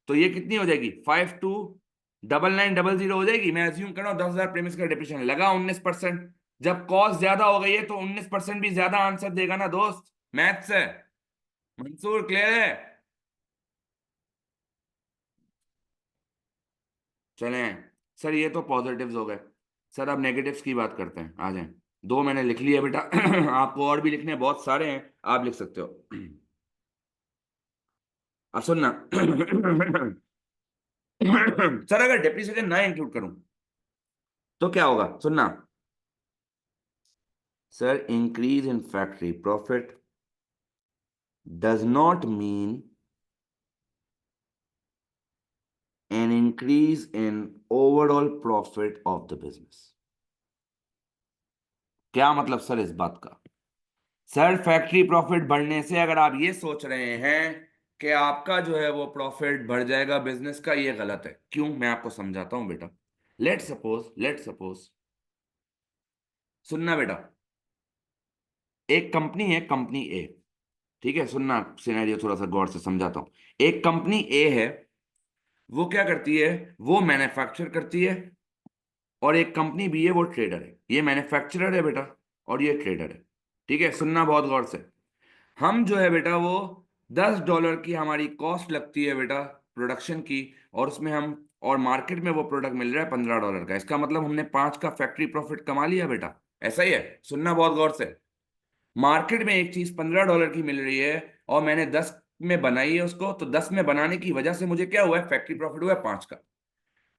Speaker 1: तो ये कितनी हो जाएगी? 529900 हो जाएगी। मैं अज्यूम कर रहा हूँ 10,000 प्रेमिस का डेप्रिसिएशन लगा 19%। जब कॉस्ट ज्यादा हो गई है तो 19% भी ज्यादा आंसर देगा ना दोस्त, मैथ्स है। मंसूर क्लियर है? चलें सर, ये तो पॉजिटिव्स हो गए। सर अब नेगेटिव्स की बात करते हैं, आ जाएं। दो मैंने लिख लिए बेटा आपको और भी लिखने हैं, बहुत सारे हैं, आप लिख सकते हो। अब सुनना सर अगर डेप्रिसिएशन ना इंक्लूड करूं तो क्या होगा, सुनना। Sir increase in factory profit does not mean an increase in overall profit of the business. क्या मतलब सर इस बात का? सर फैक्ट्री प्रॉफिट बढ़ने से अगर आप ये सोच रहे हैं कि आपका जो है वो प्रॉफिट बढ़ जाएगा बिजनेस का, ये गलत है। क्यों, मैं आपको समझाता हूं बेटा। लेट सपोज सुनना बेटा, एक कंपनी है, कंपनी ए, ठीक है, सुनना सिनेरियो थोड़ा सा गौर से समझाता हूं। एक कंपनी ए है, वो क्या करती है, वो मैन्युफैक्चर करती है, और एक कंपनी बी है, वो ट्रेडर है। ये मैन्युफैक्चरर है बेटा, और ये ट्रेडर है। ठीक है, सुनना बहुत गौर से। हम जो है बेटा वो $10 की हमारी कॉस्ट लगती है बेटा प्रोडक्शन की, और उसमें हम, और मार्केट में वो प्रोडक्ट मिल रहा है $15 का। इसका मतलब हमने 5 का फैक्ट्री प्रॉफिट कमा लिया बेटा। ऐसा ही है, सुनना बहुत गौर से। मार्केट में एक चीज $15 की मिल रही है, और मैंने 10 में बनाई है उसको, तो 10 में बनाने की वजह से मुझे क्या हुआ है, फैक्ट्री प्रॉफिट हुआ है 5 का।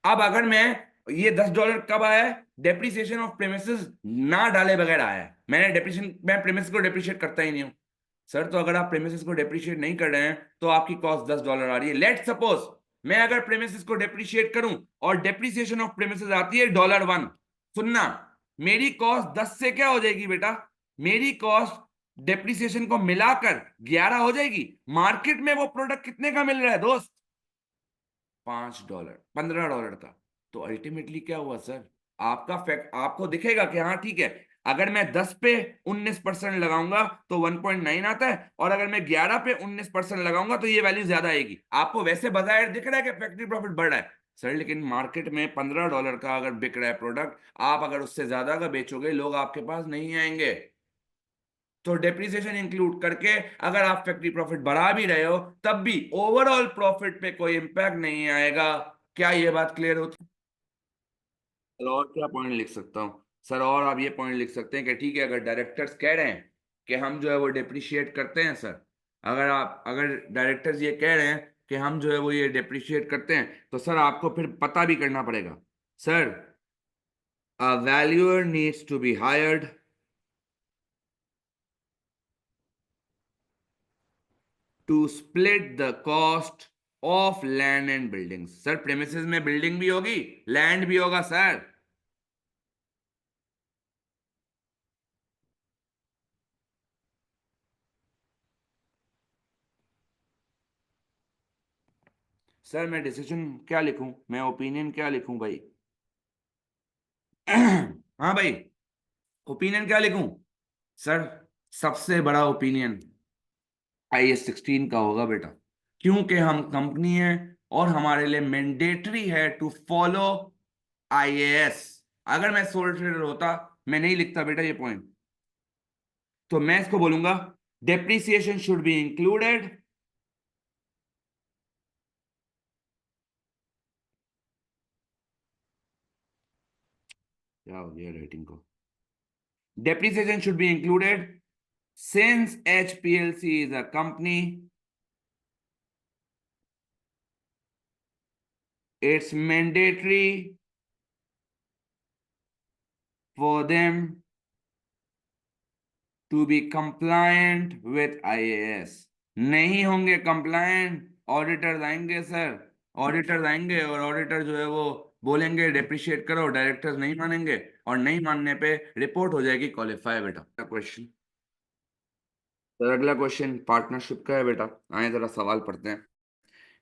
Speaker 1: अब अगर मैं, ये $10 कब आया है, डेप्रिसिएशन ऑफ प्रेमिसेस ना डाले बगैर आया है। मैंने डेप्रिसिएशन, मैं प्रेमिसेस को डेप्रिशिएट करता ही नहीं हूं। सर तो अगर आप प्रेमिसेस को डेप्रिशिएट नहीं कर रहे हैं तो आपकी कॉस्ट $10 आ रही है। लेट सपोज मैं अगर प्रेमिसेस को डेप्रिशिएट करूं और डेप्रिसिएशन ऑफ प्रेमिसेस आती है $1, सुनना, मेरी कॉस्ट 10 से क्या हो जाएगी बेटा, मेरी कॉस्ट डेप्रिसिएशन को मिलाकर 11 हो जाएगी। मार्केट में वो प्रोडक्ट कितने का मिल रहा है दोस्त? $5, $15 का। तो अल्टीमेटली क्या हुआ सर, आपका फैक्ट आपको दिखेगा कि हाँ ठीक है, अगर मैं 10 पे 19% लगाऊंगा तो 1.9 आता है, और अगर मैं 11 पे 19% लगाऊंगा तो ये वैल्यू ज्यादा आएगी। आपको वैसे बाजार दिख रहा है कि फैक्ट्री प्रॉफिट बढ़ रहा है सर, लेकिन मार्केट में $15 का अगर बिक रहा है प्रोडक्ट, आप अगर उससे ज्यादा का बेचोगे लोग आपके पास नहीं आएंगे। तो डेप्रिसिएशन इंक्लूड करके अगर आप फैक्ट्री प्रॉफिट बढ़ा भी रहे हो तब भी ओवरऑल प्रॉफिट पे कोई इंपैक्ट नहीं आएगा। क्या ये बात क्लियर होती है? सर और क्या पॉइंट लिख सकता हूँ सर, और आप ये पॉइंट लिख सकते हैं कि ठीक है, अगर डायरेक्टर्स कह रहे हैं कि हम जो है वो डिप्रिशिएट करते हैं सर, अगर डायरेक्टर्स ये कह रहे हैं कि हम जो है वो ये डिप्रिशिएट करते हैं, तो सर आपको फिर पता भी करना पड़ेगा। Sir a valuer needs to be hired to split the cost of land and building. Sir premises में बिल्डिंग भी होगी, लैंड भी होगा सर। सर मैं डिसीजन क्या लिखूं, मैं ओपिनियन क्या लिखूं भाई? हाँ भाई, ओपिनियन क्या लिखूं? सर सबसे बड़ा ओपिनियन IS-16 का होगा बेटा, क्योंकि हम कंपनी है और हमारे लिए मैंडेटरी है टू फॉलो IAS। अगर मैं सोल ट्रेडर होता, मैं नहीं लिखता बेटा ये पॉइंट, तो मैं इसको बोलूंगा डेप्रिसिएशन शुड बी इंक्लूडेड क्या हो गया राइटिंग को, depreciation should be included since HPLC is a company, it's mandatory for them to be compliant with IAS. नहीं होंगे कंप्लायंट, ऑडिटर्स आएंगे सर, ऑडिटर्स आएंगे और ऑडिटर जो है वो बोलेंगे डेप्रिशिएट करो, डायरेक्टर्स नहीं मानेंगे और नहीं मानने पे रिपोर्ट हो जाएगी क्वालिफाई बेटा। क्वेश्चन, तो अगला क्वेश्चन पार्टनरशिप का है बेटा, आए जरा सवाल पढ़ते हैं।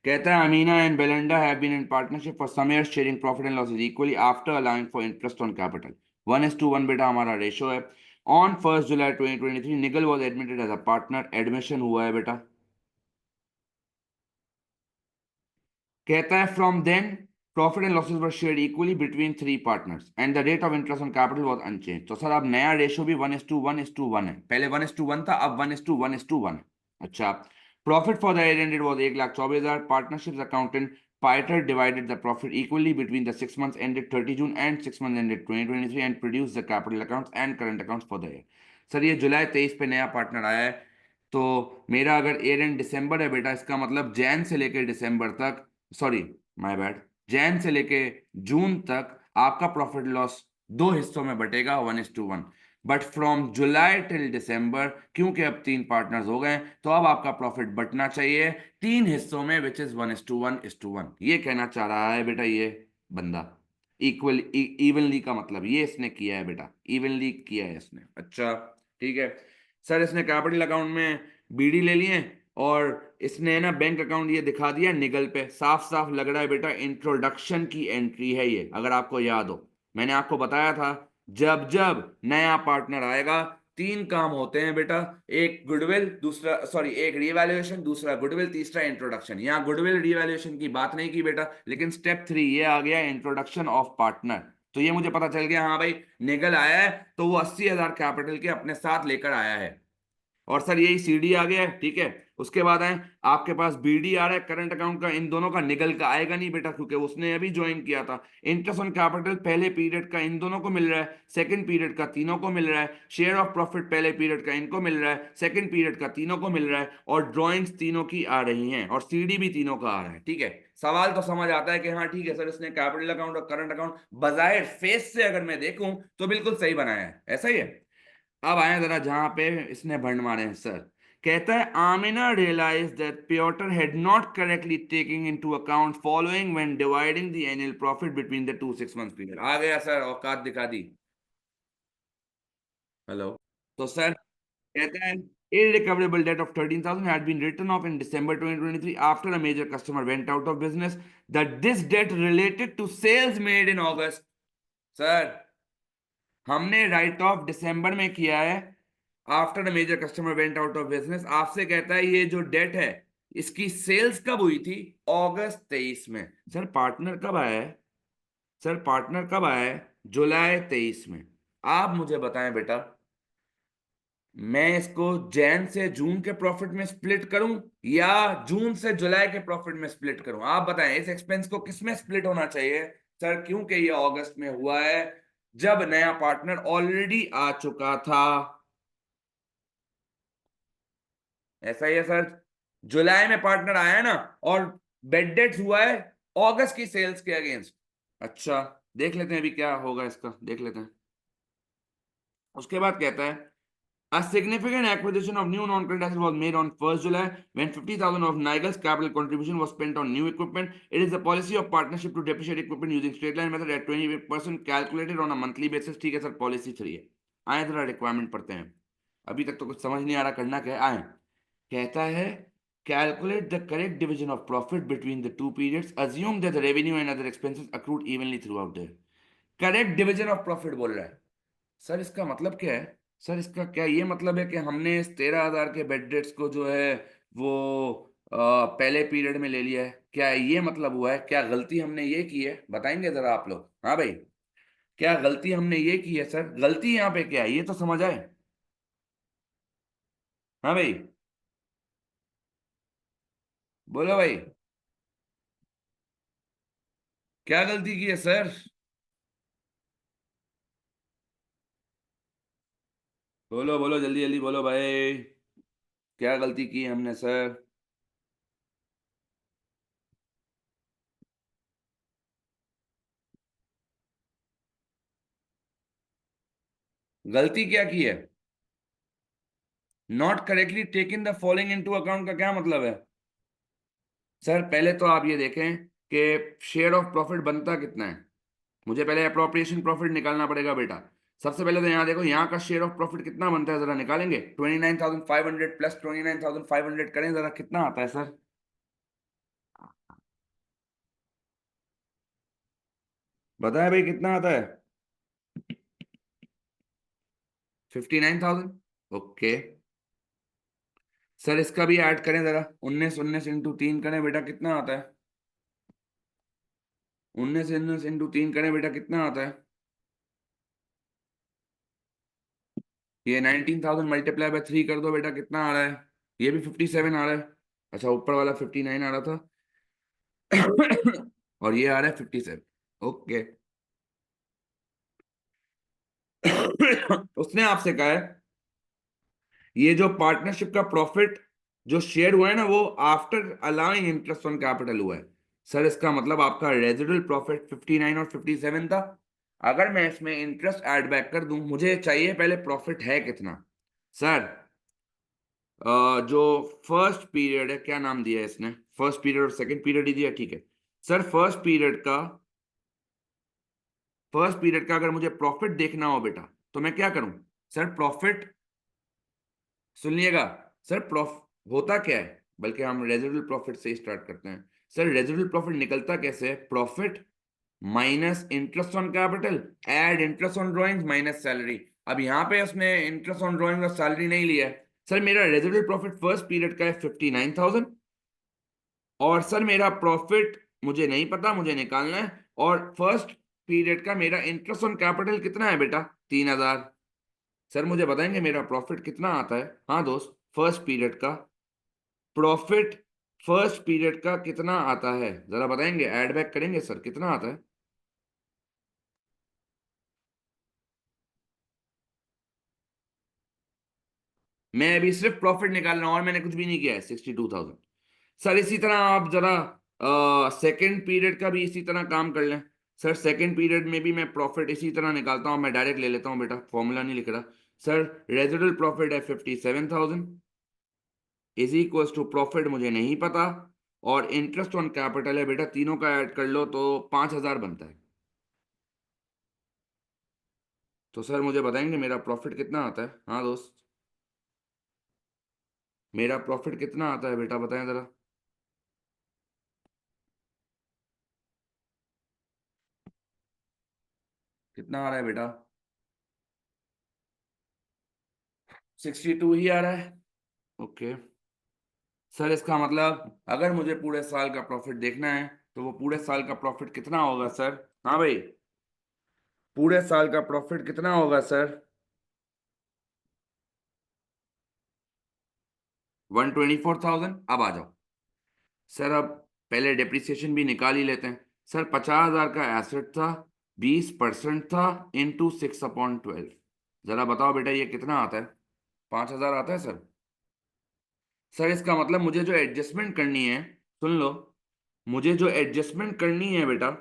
Speaker 1: कहता है Amina and Belinda have been in partnership for some years sharing profit and losses equally after allowing for interest on capital 1:1 बेटा हमारा रेशो है। On 1 July 2023 Nigel was admitted as a partner, admission हुआ है बेटा। कहता है from then profit and losses were shared equally between three partners and the rate of interest on capital was unchange. तो sir अब नया ratio भी 1:1:1 है, पहले 1:1 था, अब 1:1:1 है। अच्छा, profit for the year ended was 1,24,000। Partnerships accountant Piter divided the profit equally between the 6 months ended 30 June and 6 months ended 2023 and produced the capital accounts and current accounts for the year। Sir ये जुलाई 23 पे नया partner आया है, तो मेरा अगर year and दिसंबर है बेटा, इसका मतलब जैन से लेकर दिसंबर तक, सॉरी माय बैड, जैन से लेके जून तक आपका प्रॉफिट लॉस दो हिस्सों में बटेगा 1:1। बट फ्रॉम जुलाई टिल दिसंबर, क्योंकि अब तीन पार्टनर्स हो गए तो अब आपका प्रॉफिट बटना चाहिए तीन हिस्सों में, विच इज 1:1:1। ये कहना चाह रहा है बेटा ये बंदा, इक्वल इवनली का मतलब ये इसने किया है बेटा, इवनली किया है इसने। अच्छा ठीक है सर, इसने कैपिटल अकाउंट में बीडी ले लिए और इसने ना बैंक अकाउंट ये दिखा दिया निगल पे, साफ साफ लग रहा है बेटा इंट्रोडक्शन की एंट्री है ये। अगर आपको याद हो, मैंने आपको बताया था जब जब नया पार्टनर आएगा तीन काम होते हैं बेटा, एक गुडविल, दूसरा सॉरी एक रीवैल्यूएशन, दूसरा गुडविल, तीसरा इंट्रोडक्शन। यहाँ गुडविल रीवैल्यूएशन की बात नहीं की बेटा, लेकिन स्टेप 3 ये आ गया इंट्रोडक्शन ऑफ पार्टनर। तो ये मुझे पता चल गया हाँ भाई निगल आया है तो वो 80,000 कैपिटल के अपने साथ लेकर आया है, और सर यही सीडी आ गया है। ठीक है, उसके बाद है आपके पास बीडी आ रहा है करंट अकाउंट का, इन दोनों का निगल का आएगा नहीं बेटा क्योंकि उसने अभी ज्वाइन किया था। इंटरेस्ट ऑन कैपिटल पहले पीरियड का इन दोनों को मिल रहा है, सेकंड पीरियड का तीनों को मिल रहा है। शेयर ऑफ प्रॉफिट पहले पीरियड का इनको मिल रहा है, सेकंड पीरियड का तीनों को मिल रहा है, और ड्रॉइंग्स तीनों की आ रही हैं और सीडी भी तीनों का आ रहा है। ठीक है, सवाल तो समझ आता है कि हाँ ठीक है सर, इसने कैपिटल अकाउंट और करंट अकाउंट बाहर फेस से अगर मैं देखूं तो बिल्कुल सही बनाया है, ऐसा ही है। अब आए जरा जहां पे इसने भंड मारे हैं सर। कहता है Amina realise that Piotr had not correctly taking into account following when dividing the annual profit between the two 6 months period. आ गया सर, औकात दिखा दी। हेलो, तो सर कहता है irrecoverable debt of 13,000 had been written off in December 2023 after a major customer went out of business, that this debt related to sales made in August। Sir हमने write off दिसंबर में किया है after a major customer went out of business. आपसे कहता है ये जो डेट है इसकी सेल्स कब हुई थी, अगस्त 23 में। सर पार्टनर कब आया है, सर पार्टनर कब आया है, जुलाई 23 में। आप मुझे बताएं बेटा, मैं इसको जैन से जून के प्रॉफिट में स्प्लिट करूं या जून से जुलाई के प्रॉफिट में स्प्लिट करूं, आप बताएं इस एक्सपेंस को किस में स्प्लिट होना चाहिए। सर क्योंकि ये अगस्त में हुआ है जब नया पार्टनर ऑलरेडी आ चुका था, ऐसा ही है सर। जुलाई में पार्टनर आया है ना, और बेड डेट हुआ है अगस्त की सेल्स के अगेंस्ट। अच्छा देख लेते हैं अभी क्या होगा इसका, देख लेते हैं। उसके बाद कहता है a significant acquisition of new non-current assets was made on 1st July when 50,000 of Nigel's capital contribution was spent on new equipment. It is the policy of partnership to depreciate equipment using straight line method at 20% calculated on a monthly basis। ठीक है sir, policy 3 है। आए जरा requirement पढ़ते हैं, अभी तक तो कुछ समझ नहीं आ रहा करना क्या है। आए कहता है calculate the correct division of profit between the two periods, assume that the revenue and other expenses accrued evenly throughout the year। Correct division of profit बोल रहा है सर, इसका मतलब क्या है। सर इसका क्या ये मतलब है कि हमने इस 13,000 के बेड डेट्स को जो है वो पहले पीरियड में ले लिया है, क्या ये मतलब हुआ है, क्या गलती हमने ये की है, बताएंगे जरा आप लोग। हाँ भाई, क्या गलती हमने ये की है सर? गलती यहाँ पे क्या है ये तो समझ आए। हाँ भाई, बोलो भाई, क्या गलती की है सर? बोलो बोलो, जल्दी जल्दी बोलो भाई, क्या गलती की है हमने सर? गलती क्या की है? Not correctly taking the following into account का क्या मतलब है? सर पहले तो आप ये देखें कि शेयर ऑफ प्रॉफिट बनता कितना है। मुझे पहले अप्रोप्रिएशन प्रॉफिट निकालना पड़ेगा बेटा। सबसे पहले तो यहाँ देखो, यहाँ का शेयर ऑफ प्रॉफिट कितना बनता है जरा निकालेंगे। 29,500 प्लस 29,500 करें जरा, कितना आता है सर? बताए भाई कितना आता है? 59,000। ओके सर, इसका भी ऐड करें जरा, 19 19 इंटू 3 करें बेटा, कितना आता है? 19 19 इंटू 3 करें बेटा, कितना आता है? ये 19,000 मल्टीप्लाई बाय 3 कर दो बेटा, कितना आ रहा है? ये भी 57 आ रहा है। अच्छा, ऊपर वाला 59 आ रहा था। और ये आ रहा है 57। ओके। उसने आपसे कहा है ये जो पार्टनरशिप का प्रॉफिट जो शेयर हुआ है ना, वो after allowing interest on capital हुआ है। सर इसका मतलब आपका रेजिडुअल प्रॉफिट 59 और 57 था। अगर मैं इसमें इंटरेस्ट ऐड बैक कर दूं, मुझे चाहिए पहले प्रॉफिट है कितना। सर जो फर्स्ट पीरियड है, क्या नाम दिया है इसने? फर्स्ट पीरियड और सेकंड पीरियड ही दिया, ठीक है। सर फर्स्ट पीरियड का अगर मुझे प्रॉफिट देखना हो बेटा, तो मैं क्या करूं? सर प्रॉफिट, सुनिएगा। सर होता क्या है, बल्कि हम रेजिडुअल प्रॉफिट से स्टार्ट करते हैं। सर रेजिडुअल प्रॉफिट निकलता कैसे है? Profit minus interest on capital, add interest on drawings minus salary. अब यहाँ पे उसने इंटरेस्ट ऑन ड्रॉइंग और सैलरी नहीं लिया है। सर मेरा रेजिडुअल प्रॉफिट फर्स्ट पीरियड का है 59,000। और सर मेरा प्रॉफिट मुझे नहीं पता, मुझे निकालना है। और फर्स्ट पीरियड का मेरा इंटरेस्ट ऑन कैपिटल कितना है बेटा? 3,000। सर मुझे बताएंगे मेरा प्रॉफिट कितना आता है? हाँ दोस्त, फर्स्ट पीरियड का प्रॉफिट फर्स्ट पीरियड का कितना आता है जरा बताएंगे, ऐड बैक करेंगे सर, कितना आता है? मैं अभी सिर्फ प्रॉफिट निकाल रहा हूं और मैंने कुछ भी नहीं किया है, 62,000। सर इसी तरह आप जरा सेकेंड पीरियड का भी इसी तरह काम कर लें। सर सेकेंड पीरियड में भी मैं प्रॉफिट इसी तरह निकालता हूं, मैं डायरेक्ट ले लेता हूं बेटा, फॉर्मूला नहीं लिख रहा। सर रेजिडुअल प्रॉफिट है 57,000 इज इक्वल्स टू प्रॉफिट मुझे नहीं पता, और इंटरेस्ट ऑन कैपिटल है बेटा, तीनों का ऐड कर लो तो 5,000 बनता है। तो सर मुझे बताएंगे मेरा प्रॉफिट कितना आता है? हाँ दोस्त, मेरा प्रॉफिट कितना आता है बेटा, बताएं जरा। कितना आ रहा है बेटा? 62 ही आ रहा है। ओके सर, इसका मतलब अगर मुझे पूरे साल का प्रॉफिट देखना है, तो वो पूरे साल का प्रॉफिट कितना होगा सर? हाँ भाई, पूरे साल का प्रॉफिट कितना होगा सर? 124,000। अब आ जाओ सर, अब पहले डेप्रिसिएशन भी निकाल ही लेते हैं। सर 50,000 का एसेट था, 20% था, इंटू 6/12। जरा बताओ बेटा ये कितना आता है? 5,000 आता है सर। सर इसका मतलब मुझे जो एडजस्टमेंट करनी है, सुन लो, मुझे जो एडजस्टमेंट करनी है बेटा,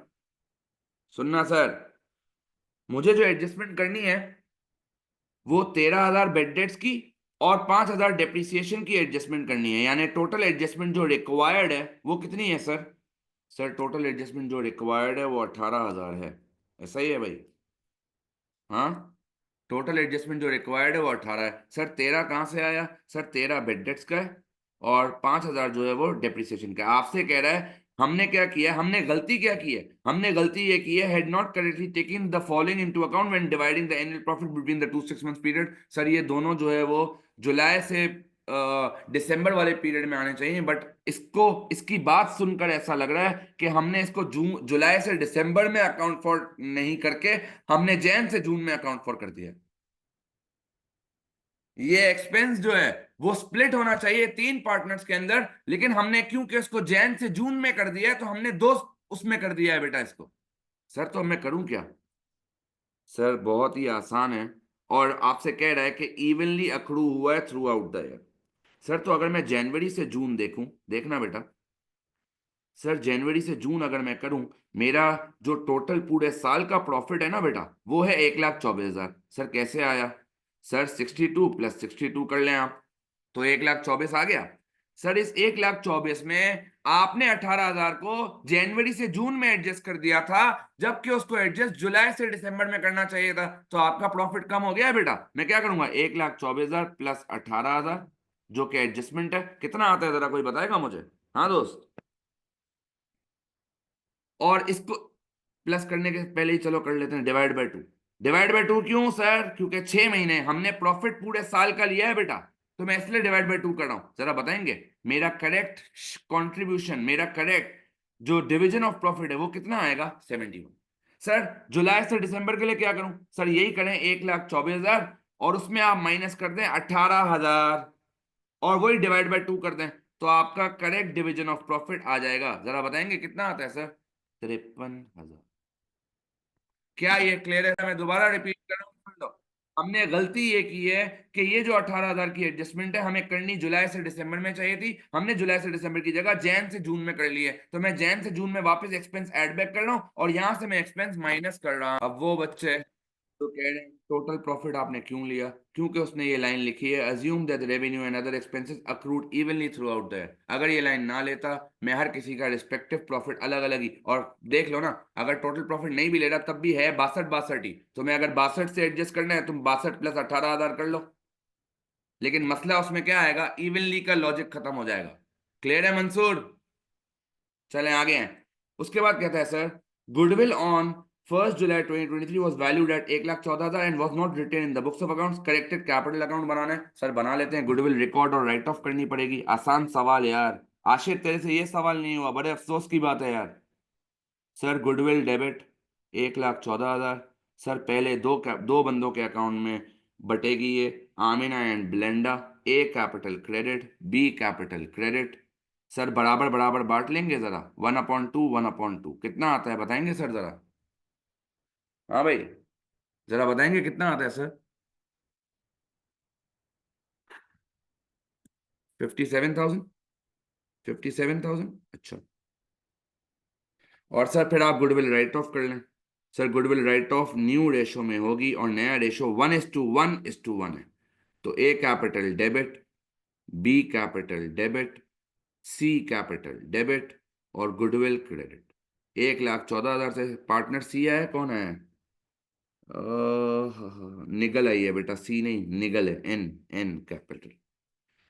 Speaker 1: सुनना सर, मुझे जो एडजस्टमेंट करनी है वो 13,000 बेड डेट्स की और 5,000 डेप्रिसिएशन की एडजस्टमेंट करनी है। यानी टोटल एडजस्टमेंट जो रिक्वायर्ड है वो कितनी है सर? सर टोटल एडजस्टमेंट जो रिक्वायर्ड है वो 18,000 है। ऐसा ही है भाई? हाँ, टोटल एडजस्टमेंट जो रिक्वायर्ड है वो 18 है सर। 13 कहाँ से आया सर? 13 बेड डेट्स का है और 5,000 जो है वो डेप्रिसिएशन का है। आपसे कह रहा है हमने क्या किया, हमने गलती क्या की है? हमने गलती ये की है, had not correctly taking the following into account when dividing the annual profit between the two 6 months period. Sir ये दोनों जो है वो जुलाई से दिसंबर वाले पीरियड में आने चाहिए, बट इसकी बात सुनकर ऐसा लग रहा है कि हमने इसको जून जुलाई से दिसंबर में अकाउंट फॉर नहीं करके हमने जैन से जून में अकाउंट फॉर कर दिया। ये एक्सपेंस जो है वो स्प्लिट होना चाहिए 3 पार्टनर्स के अंदर, लेकिन हमने क्योंकि उसको जैन से जून में कर दिया है तो हमने 2 उसमें कर दिया है बेटा इसको। सर तो मैं करूं क्या? सर बहुत ही आसान है, और आपसे कह रहा है कि इवनली अक्रू हुआ है through out the year. Sir तो अगर मैं जनवरी से जून देखूं, देखना बेटा, सर जनवरी से जून अगर मैं करूं, मेरा जो टोटल पूरे साल का प्रॉफिट है ना बेटा, वो है 1,24,000। सर कैसे आया? सर 62 प्लस 62 कर लें आप, तो 1,24,000 आ गया। सर इस 1,24,000 में आपने 18,000 को जनवरी से जून में एडजस्ट कर दिया था, जबकि उसको एडजस्ट जुलाई से दिसंबर में करना चाहिए था, तो आपका प्रॉफिट कम हो गया है बेटा। मैं क्या करूंगा, 1,24,000 प्लस 18,000 जो कि एडजस्टमेंट है, कितना आता है जरा कोई बताएगा मुझे? हाँ दोस्त, और इसको प्लस करने के पहले ही चलो कर लेते हैं डिवाइड बाय 2। डिवाइड बाय 2 क्यों सर? क्योंकि 6 महीने हमने प्रॉफिट पूरे साल का लिया है बेटा, तो मैं इसलिए डिवाइड बाय 2 कर रहा हूं। जरा बताएंगे मेरा करेक्ट कंट्रीब्यूशन, मेरा करेक्ट जो डिवीजन ऑफ प्रॉफिट है वो कितना आएगा? 71। सर जुलाई से दिसंबर के लिए क्या करूं? सर यही करें, 1,24,000 और उसमें आप माइनस कर दें 18,000 और वही डिवाइड बाय 2 कर दें, तो आपका करेक्ट डिवीजन ऑफ प्रॉफिट आ जाएगा। जरा बताएंगे कितना आता है सर? 53,000। क्या ये क्लियर है? मैं दोबारा रिपीट कर रहा हूं, सुन लो। हमने गलती ये की है कि ये जो 18,000 की एडजस्टमेंट है हमें करनी जुलाई से दिसंबर में चाहिए थी, हमने जुलाई से दिसंबर की जगह जैन से जून में कर ली है, तो मैं जैन से जून में वापस एक्सपेंस ऐड बैक कर रहा हूं और यहां से मैं एक्सपेंस माइनस कर रहा हूं। अब वो बच्चे तो कह रहे हैं टोटल प्रॉफिट आपने क्यों लिया? क्योंकि उसने ये लाइन लिखी है, assume that revenue and other expenses accrued evenly through out the year. अगर ये लाइन ना लेता, मैं हर किसी का रिस्पेक्टिव प्रॉफिट अलग अलग ही, और देख लो ना, अगर टोटल प्रॉफिट नहीं भी ले रहा तब भी है 62 ही, तो मैं अगर 62 से एडजस्ट करना है, तुम 62 प्लस 18,000 कर लो, लेकिन मसला उसमें क्या आएगा, इवनली का लॉजिक खत्म हो जाएगा। क्लियर है मंसूर? चलें आगे हैं। उसके बाद कहता है sir, goodwill on 1st July 2023 was valued at 1,14,000 and was not written in the books of accounts। Corrected capital account बनाना है सर, बना लेते हैं। गुडविल रिकॉर्ड और राइट ऑफ करनी पड़ेगी। आसान सवाल यार, आशिर तेरे से ये सवाल नहीं हुआ, बड़े अफसोस की बात है यार। Sir goodwill debit 1,14,000। सर पहले दो बंदों के अकाउंट में बटेगी ये, Amina and Belinda. A capital credit, B capital credit. Sir बराबर बराबर बांट लेंगे जरा, 1/2 1/2 कितना आता है बताएंगे सर जरा? हाँ भाई, जरा बताएंगे कितना आता है सर? 57,000। 57,000, अच्छा। और सर फिर आप गुडविल राइट ऑफ कर लें। Sir goodwill write off new ratio में होगी और नया रेशो 1:1:1 है, तो A capital debit, B capital debit, C capital debit और गुडविल क्रेडिट। 1,14,000 से पार्टनर सी आया, कौन आया? निगल आई है बेटा, सी नहीं निगल है, एन, एन कैपिटल।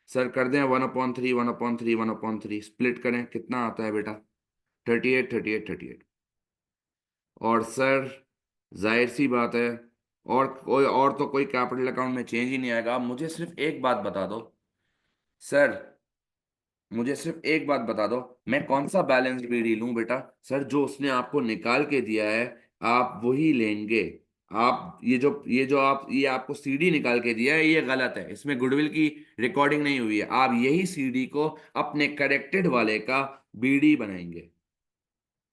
Speaker 1: सर कर दें 1/3 1/3 1/3, स्प्लिट करें, कितना आता है बेटा? 38 38 38। और सर जाहिर सी बात है, और तो कोई कैपिटल अकाउंट में चेंज ही नहीं आएगा। आप मुझे सिर्फ एक बात बता दो सर, मुझे सिर्फ एक बात बता दो, मैं कौन सा बैलेंस बीडी लूं बेटा? सर जो उसने आपको निकाल के दिया है आप वही लेंगे। आप ये आपको सीडी निकाल के दिया है, ये गलत है, इसमें गुडविल की रिकॉर्डिंग नहीं हुई है। आप यही सीडी को अपने करेक्टेड वाले का बीडी बनाएंगे।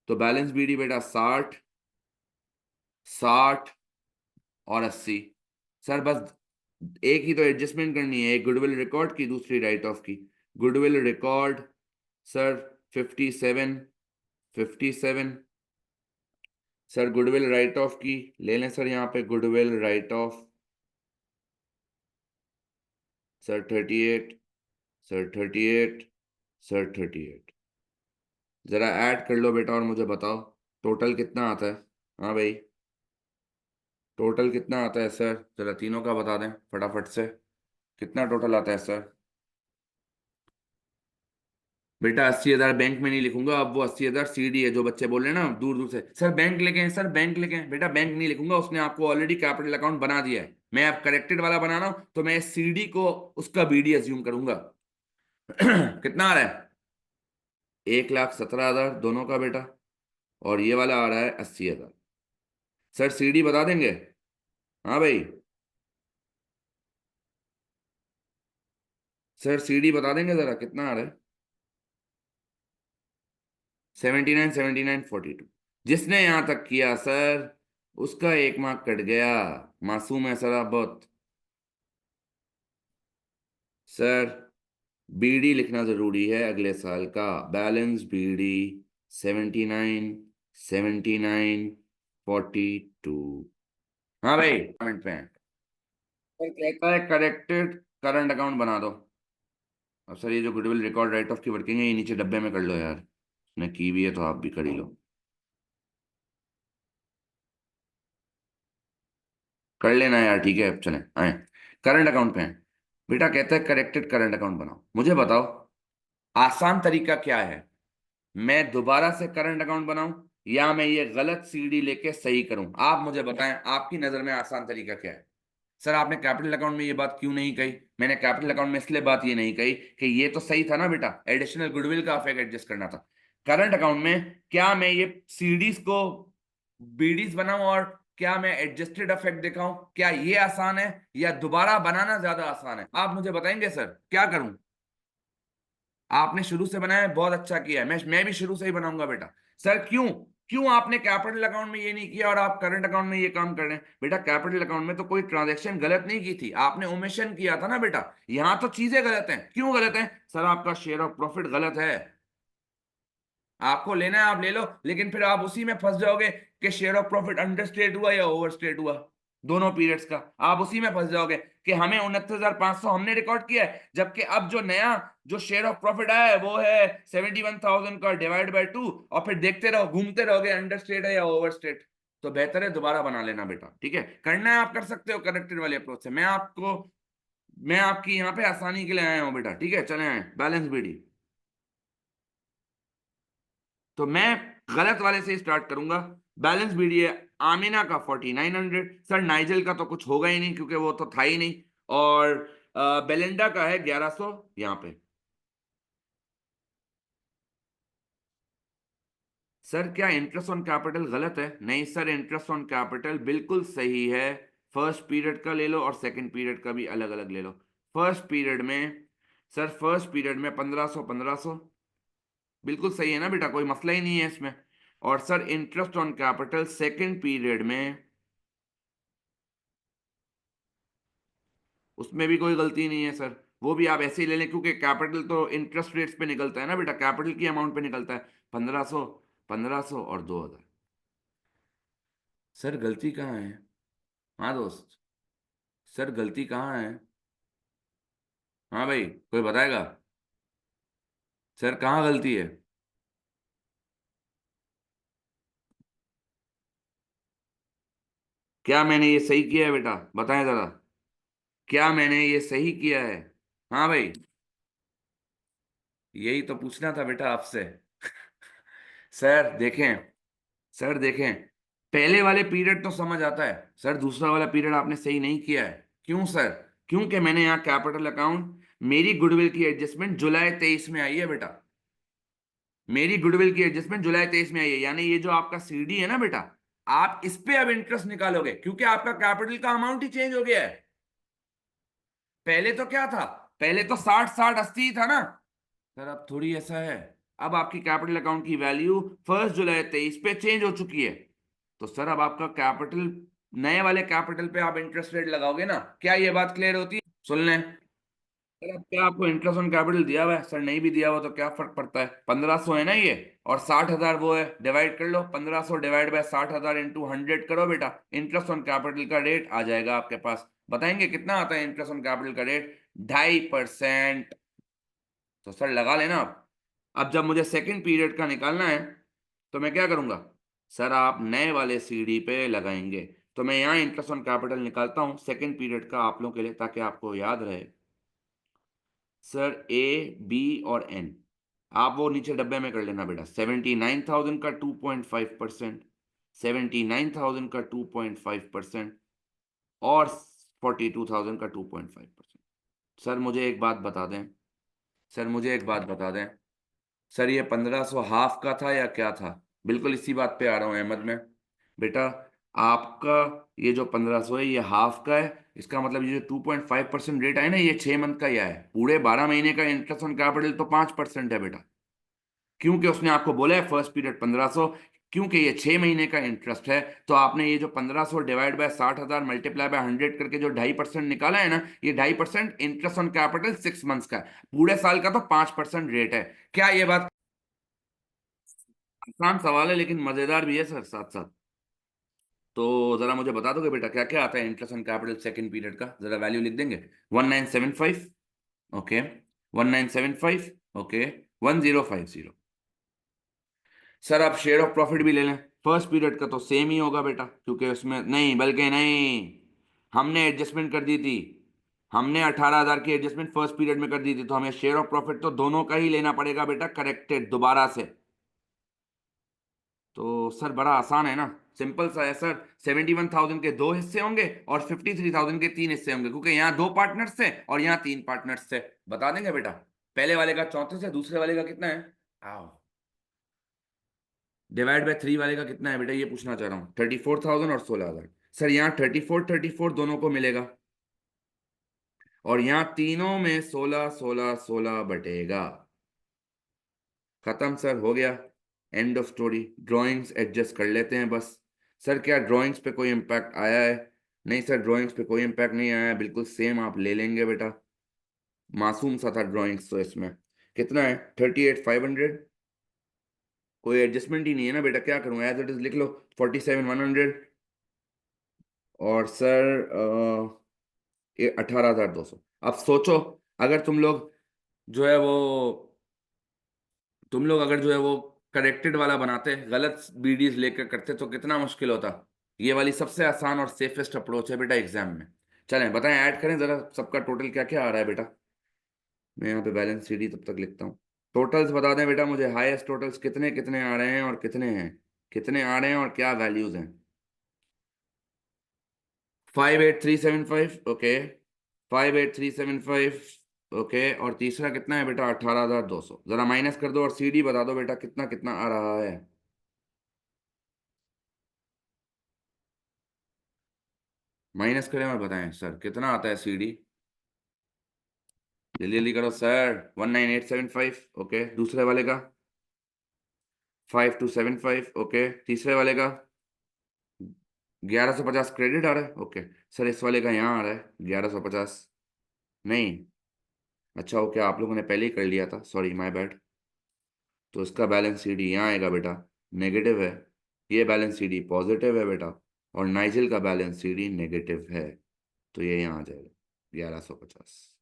Speaker 1: तो बैलेंस बीडी बेटा 60, 60 और 80। सर बस एक ही तो एडजस्टमेंट करनी है, एक गुडविल रिकॉर्ड की, दूसरी राइट ऑफ की। Goodwill record sir 57, 57। Sir goodwill write of की ले लें सर, यहाँ पे goodwill write of sir 38, sir 38, sir 38। जरा ऐड कर लो बेटा और मुझे बताओ टोटल कितना आता है। हाँ भाई, टोटल कितना आता है सर? जरा तीनों का बता दें फटाफट से, कितना टोटल आता है सर? बेटा 80,000 बैंक में नहीं लिखूंगा, अब वो 80,000 सीडी है, जो बच्चे बोल रहे हैं ना दूर दूर से, सर बैंक लिखें, सर बैंक लिखें। बेटा बैंक नहीं लिखूंगा, उसने आपको ऑलरेडी कैपिटल अकाउंट बना दिया है। मैं अब करेक्टेड वाला बना रहा हूं, तो मैं सीडी को उसका बीडी अज्यूम करूंगा। कितना आ रहा है? 1,17,000 दोनों का बेटा, और ये वाला आ रहा है 80,000। सर सीडी बता देंगे? हाँ भाई, सर सीडी बता देंगे जरा कितना आ रहा है? 79, 79, 42। जिसने यहां तक किया सर, उसका 1 मार्क कट गया। मासूम है सर आप बहुत। सर बीडी लिखना जरूरी है अगले साल का। Balance BD 79, 79, 42। हाँ भाई कमेंट पे है। सर कहता है करेक्टेड करंट अकाउंट बना दो। अब सर ये जो गुडविल रिकॉर्ड राइट ऑफ की वर्किंग है, ये नीचे डब्बे में कर लो यार, उसने की भी है तो आप भी कर ही लो। कर लेना यार, ठीक है अब चलें आए करंट अकाउंट पे हैं। बेटा कहता है करेक्टेड करंट अकाउंट बनाओ। मुझे बताओ आसान तरीका क्या है, मैं दोबारा से करंट अकाउंट बनाऊं या मैं ये गलत सीडी लेके सही करूं? आप मुझे बताएं, आपकी नजर में आसान तरीका क्या है? सर आपने कैपिटल अकाउंट में ये बात क्यों नहीं कही? मैंने कैपिटल अकाउंट में इसलिए बात ये नहीं कही कि ये तो सही था ना बेटा, एडिशनल गुडविल का इफेक्ट एडजस्ट करना था। करंट अकाउंट में क्या मैं ये सीडीज को बीडीज बनाऊं और क्या मैं एडजस्टेड इफेक्ट दिखाऊं? क्या ये आसान है या दोबारा बनाना ज्यादा आसान है? आप मुझे बताएंगे सर क्या करूं? आपने शुरू से बनाया है, बहुत अच्छा किया है, मैं भी शुरू से ही बनाऊंगा बेटा। सर क्यों, क्यों आपने कैपिटल अकाउंट में ये नहीं किया और आप करंट अकाउंट में ये काम कर रहे हैं? बेटा कैपिटल अकाउंट में तो कोई ट्रांजैक्शन गलत नहीं की थी, आपने ओमिशन किया था ना बेटा। यहां तो चीजें गलत हैं। क्यों गलत हैं? सर आपका शेयर ऑफ प्रॉफिट गलत है। आपको लेना है आप ले लो, लेकिन फिर आप उसी में फंस जाओगे कि शेयर ऑफ प्रॉफिट अंडरस्टेट हुआ या ओवरस्टेट हुआ, दोनों पीरियड्स का। आप उसी में फंस जाओगे कि हमें 69,500 हमने रिकॉर्ड किया है, जबकि अब जो नया जो शेयर ऑफ प्रॉफिट आया है वो है 71,000 का, डिवाइड बाय 2, और फिर देखते रहो घूमते रहोगे अंडरस्टेट है या ओवरस्टेट। तो बेहतर है दोबारा बना लेना बेटा, ठीक है? करना है आप कर सकते हो कनेक्टेड वाले अप्रोच से। मैं आपकी यहाँ पे आसानी के लिए आया हूँ बेटा, ठीक है? चले आए बैलेंस बीडी। तो मैं गलत वाले से स्टार्ट करूंगा। बैलेंस बीडी है आमिना का 4,900। सर नाइजल का तो कुछ होगा ही नहीं क्योंकि वो तो था ही नहीं। और बेलिंडा का है 1,100 यहाँ पे। सर क्या इंटरेस्ट ऑन कैपिटल गलत है? नहीं सर, इंटरेस्ट ऑन कैपिटल बिल्कुल सही है। फर्स्ट पीरियड का ले लो और सेकंड पीरियड का भी अलग अलग ले लो। फर्स्ट पीरियड में, सर फर्स्ट पीरियड में 1,500 1,500 बिल्कुल सही है ना बेटा, कोई मसला ही नहीं है इसमें। और sir interest on capital second period में, उसमें भी कोई गलती नहीं है सर। वो भी आप ऐसे ही ले लें क्योंकि कैपिटल तो इंटरेस्ट रेट्स पे निकलता है ना बेटा, कैपिटल की अमाउंट पे निकलता है। 1,500, 1,500 और 2,000। सर गलती कहाँ है? हाँ दोस्त, सर गलती कहाँ है? हाँ भाई कोई बताएगा? सर कहाँ गलती है? क्या मैंने ये सही किया है बेटा, बताएं जरा, क्या मैंने ये सही किया है? हाँ भाई, यही तो पूछना था बेटा आपसे। सर देखें, सर देखें, पहले वाले पीरियड तो समझ आता है सर, दूसरा वाला पीरियड आपने सही नहीं किया है। क्यों सर? क्योंकि मैंने यहाँ कैपिटल अकाउंट, मेरी गुडविल की एडजस्टमेंट जुलाई 23 में आई है बेटा। मेरी गुडविल की एडजस्टमेंट जुलाई 23 में आई है, यानी ये जो आपका सीडी है ना बेटा, आप इस पे अब इंटरेस्ट निकालोगे क्योंकि आपका कैपिटल का अमाउंट ही चेंज हो गया है। पहले तो क्या था? पहले तो 60, 60, 80 था ना। सर अब थोड़ी ऐसा है, अब आपकी कैपिटल अकाउंट की वैल्यू 1 जुलाई 23 पे चेंज हो चुकी है। तो सर अब आपका कैपिटल, नए वाले कैपिटल पे आप इंटरेस्ट रेट लगाओगे ना। क्या ये बात क्लियर होती है? सुन लें सर, अब क्या आपको इंटरेस्ट ऑन कैपिटल दिया हुआ है? सर नहीं भी दिया हुआ तो क्या फर्क पड़ता है? 1,500 है ना ये, और 60,000 वो है, डिवाइड कर लो। 1,500 डिवाइड बाय 60,000 इंटू 100 करो बेटा, इंटरेस्ट ऑन कैपिटल का रेट आ जाएगा आपके पास। बताएंगे कितना आता है इंटरेस्ट ऑन कैपिटल का रेट? 2.5%। तो सर लगा लेना आप। अब जब मुझे सेकंड पीरियड का निकालना है तो मैं क्या करूंगा? सर आप नए वाले सीडी पे लगाएंगे। तो मैं यहाँ इंटरेस्ट ऑन कैपिटल निकालता हूँ सेकंड पीरियड का आप लोगों के लिए, ताकि आपको याद रहे। सर ए, बी और एन, आप वो नीचे डब्बे में कर लेना बेटा। 79,000 का 2.5%, 79,000 का 2.5%, और 42,000 का 2.5%। सर मुझे एक बात बता दें, सर मुझे एक बात बता दें, सर ये 1500 हाफ का था या क्या था? बिल्कुल इसी बात पे आ रहा हूँ अहमद में। बेटा आपका ये जो 1500 है ये हाफ का है। इसका मतलब ये जो 2.5% रेट है ना, ये 6 मंथ का ही है। पूरे 12 महीने का इंटरेस्ट ऑन कैपिटल तो 5% है बेटा। क्योंकि उसने आपको बोला है फर्स्ट पीरियड 1500, क्योंकि ये 6 महीने का इंटरेस्ट है, तो आपने ये जो 1500 डिवाइड बाय 60,000 मल्टीप्लाई बाय 100 करके जो 2.5% निकाला है ना, ये 2.5% इंटरेस्ट ऑन कैपिटल 6 मंथ्स का है। पूरे साल का तो 5% रेट है। क्या ये बात? आसान सवाल है लेकिन मजेदार भी है सर साथ साथ। तो जरा मुझे बता दोगे बेटा क्या क्या आता है interest on capital second period का? जरा वैल्यू लिख देंगे। 1975, ओके, 1975, ओके, 1050। सर आप शेयर ऑफ प्रॉफिट भी ले लें, फर्स्ट पीरियड का तो सेम ही होगा बेटा, क्योंकि उसमें नहीं, बल्कि नहीं, हमने एडजस्टमेंट कर दी थी। हमने 18,000 की एडजस्टमेंट फर्स्ट पीरियड में कर दी थी, तो हमें शेयर ऑफ प्रॉफिट तो दोनों का ही लेना पड़ेगा बेटा, करेक्टेड दोबारा से। तो सर बड़ा आसान है ना, सिंपल सा है सर। 71,000 के दो हिस्से होंगे और 53,000 के तीन हिस्से होंगे, क्योंकि यहाँ दो पार्टनर्स थे और यहाँ तीन पार्टनर्स थे। बता देंगे बेटा? पहले वाले का 34 है, दूसरे वाले का कितना है? आओ, डिवाइड बाय 3 वाले का कितना है बेटा, ये पूछना चाह रहा हूँ। 34,000 और 16,000। सर यहाँ 34 दोनों को मिलेगा, और यहाँ तीनों में 16 बटेगा। खत्म सर, हो गया, end of story. Drawings adjust कर लेते हैं बस। सर क्या ड्राइंग्स पे कोई इम्पैक्ट आया है? नहीं सर, ड्राइंग्स पे कोई इम्पैक्ट नहीं आया है, बिल्कुल सेम आप ले लेंगे बेटा। मासूम सा था ड्राइंग्स तो इसमें। कितना है? 38,500। कोई एडजस्टमेंट ही नहीं है ना बेटा, क्या करूं, एज इट इज लिख लो। 47,100। और सर ये 18,200। अब सोचो, अगर तुम लोग जो है वो तुम लोग अगर जो है वो करेक्टेड वाला बनाते, गलत बीडीज लेकर करते, तो कितना मुश्किल होता। ये वाली सबसे आसान और सेफेस्ट अप्रोच है बेटा एग्जाम में। चलें बताएं, ऐड करें जरा सबका टोटल क्या क्या आ रहा है बेटा। मैं यहाँ पे बैलेंस सीडी तब तक लिखता हूँ। टोटल्स बता दें बेटा मुझे, हाईएस्ट टोटल्स कितने कितने आ रहे हैं और कितने हैं, कितने आ रहे हैं और क्या वैल्यूज हैं। 58,375, ओके, 58,375, ओके। और तीसरा कितना है बेटा? 18,200। जरा माइनस कर दो और सीडी बता दो बेटा कितना कितना आ रहा है। माइनस करें और बताएं सर कितना आता है सीडी। जल्दी जल्दी करो सर। 19,875, ओके। दूसरे वाले का 5,275, ओके। तीसरे वाले का 1150 क्रेडिट आ रहा है, ओके। सर इस वाले का यहाँ आ रहा है 1150। नहीं, अच्छा ओके, आप लोगों ने पहले ही कर लिया था, सॉरी माय बैड। तो इसका बैलेंस सीडी यहाँ आएगा बेटा, नेगेटिव है। ये बैलेंस सीडी पॉजिटिव है बेटा, और नाइजिल का बैलेंस सीडी नेगेटिव है। तो ये यहाँ आ जाएगा 1150।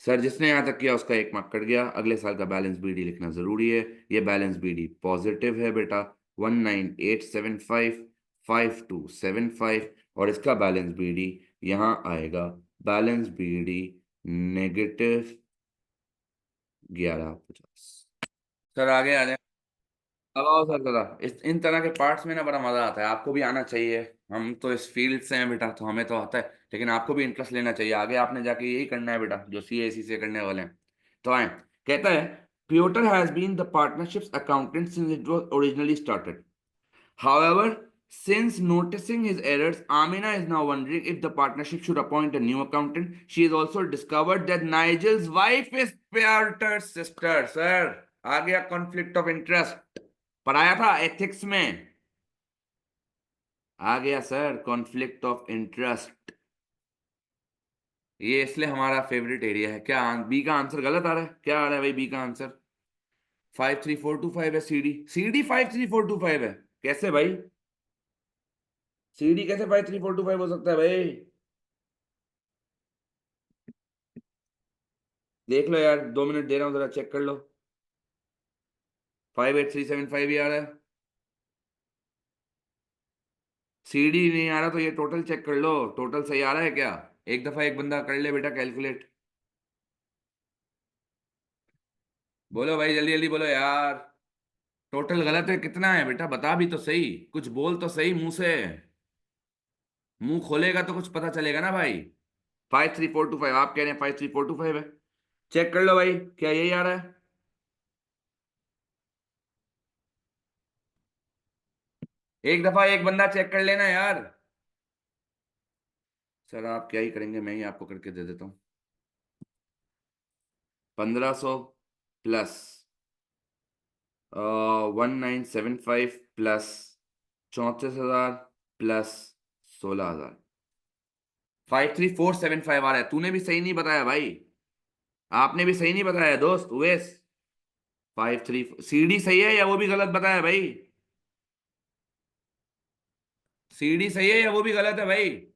Speaker 1: सर जिसने यहाँ तक किया उसका एक मार्क कट गया। अगले साल का बैलेंस बीडी लिखना जरूरी है। ये बैलेंस बीडी पॉजिटिव है बेटा, 19,875, 5275। और इसका बैलेंस बीडी यहाँ आएगा, बैलेंस बीडी नेगेटिव 1150। सर आगे आ जाए। अब आओ सर, जरा इस इन तरह के पार्ट्स में ना बड़ा मजा आता है, आपको भी आना चाहिए। हम तो इस फील्ड से हैं बेटा, तो हमें तो आता है, लेकिन आपको भी इंटरेस्ट लेना चाहिए। आगे आपने जाके यही करना है बेटा जो सीएसी से करने वाले हैं। तो आए, कहता है Piotr has been the partnership's accountant since it was originally started. However, since noticing his errors, Amina is now wondering if the partnership should appoint a new accountant. She has also discovered that Nigel's wife is Piotr's sister. Sir, आ गया conflict of interest, पढ़ाया था ethics में। आ गया sir conflict of interest. ये इसलिए हमारा favourite area है। क्या बी का आंसर गलत आ रहा है? क्या आ रहा है भाई बी का आंसर? 53,425 है सीडी। सीडी 53,425 है? कैसे भाई? सीडी कैसे 53,425 हो सकता है भाई? देख लो यार, 2 मिनट दे रहा हूँ, जरा चेक कर लो। 58,375 ही आ रहा है। सीडी नहीं आ रहा तो ये टोटल चेक कर लो, टोटल सही आ रहा है क्या? एक दफा एक बंदा कर ले बेटा कैलकुलेट। बोलो भाई, जल्दी जल्दी बोलो यार। टोटल गलत है, कितना है बेटा बता भी तो सही, कुछ बोल तो सही मुंह से। मुंह खोलेगा तो कुछ पता चलेगा ना भाई। 53425, आप कह रहे हैं 53425 है। चेक कर लो भाई, क्या यही आ रहा है? एक दफा एक बंदा चेक कर लेना यार। सर आप क्या ही करेंगे, मैं ही आपको करके दे देता हूँ। 1500 प्लस 1975 प्लस 34,000 प्लस 16,000, 53475 आ रहा है। तूने भी सही नहीं बताया भाई, आपने भी सही नहीं बताया दोस्त उवेश। 53 सही है या वो भी गलत बताया भाई? सीडी सही है या वो भी गलत है भाई?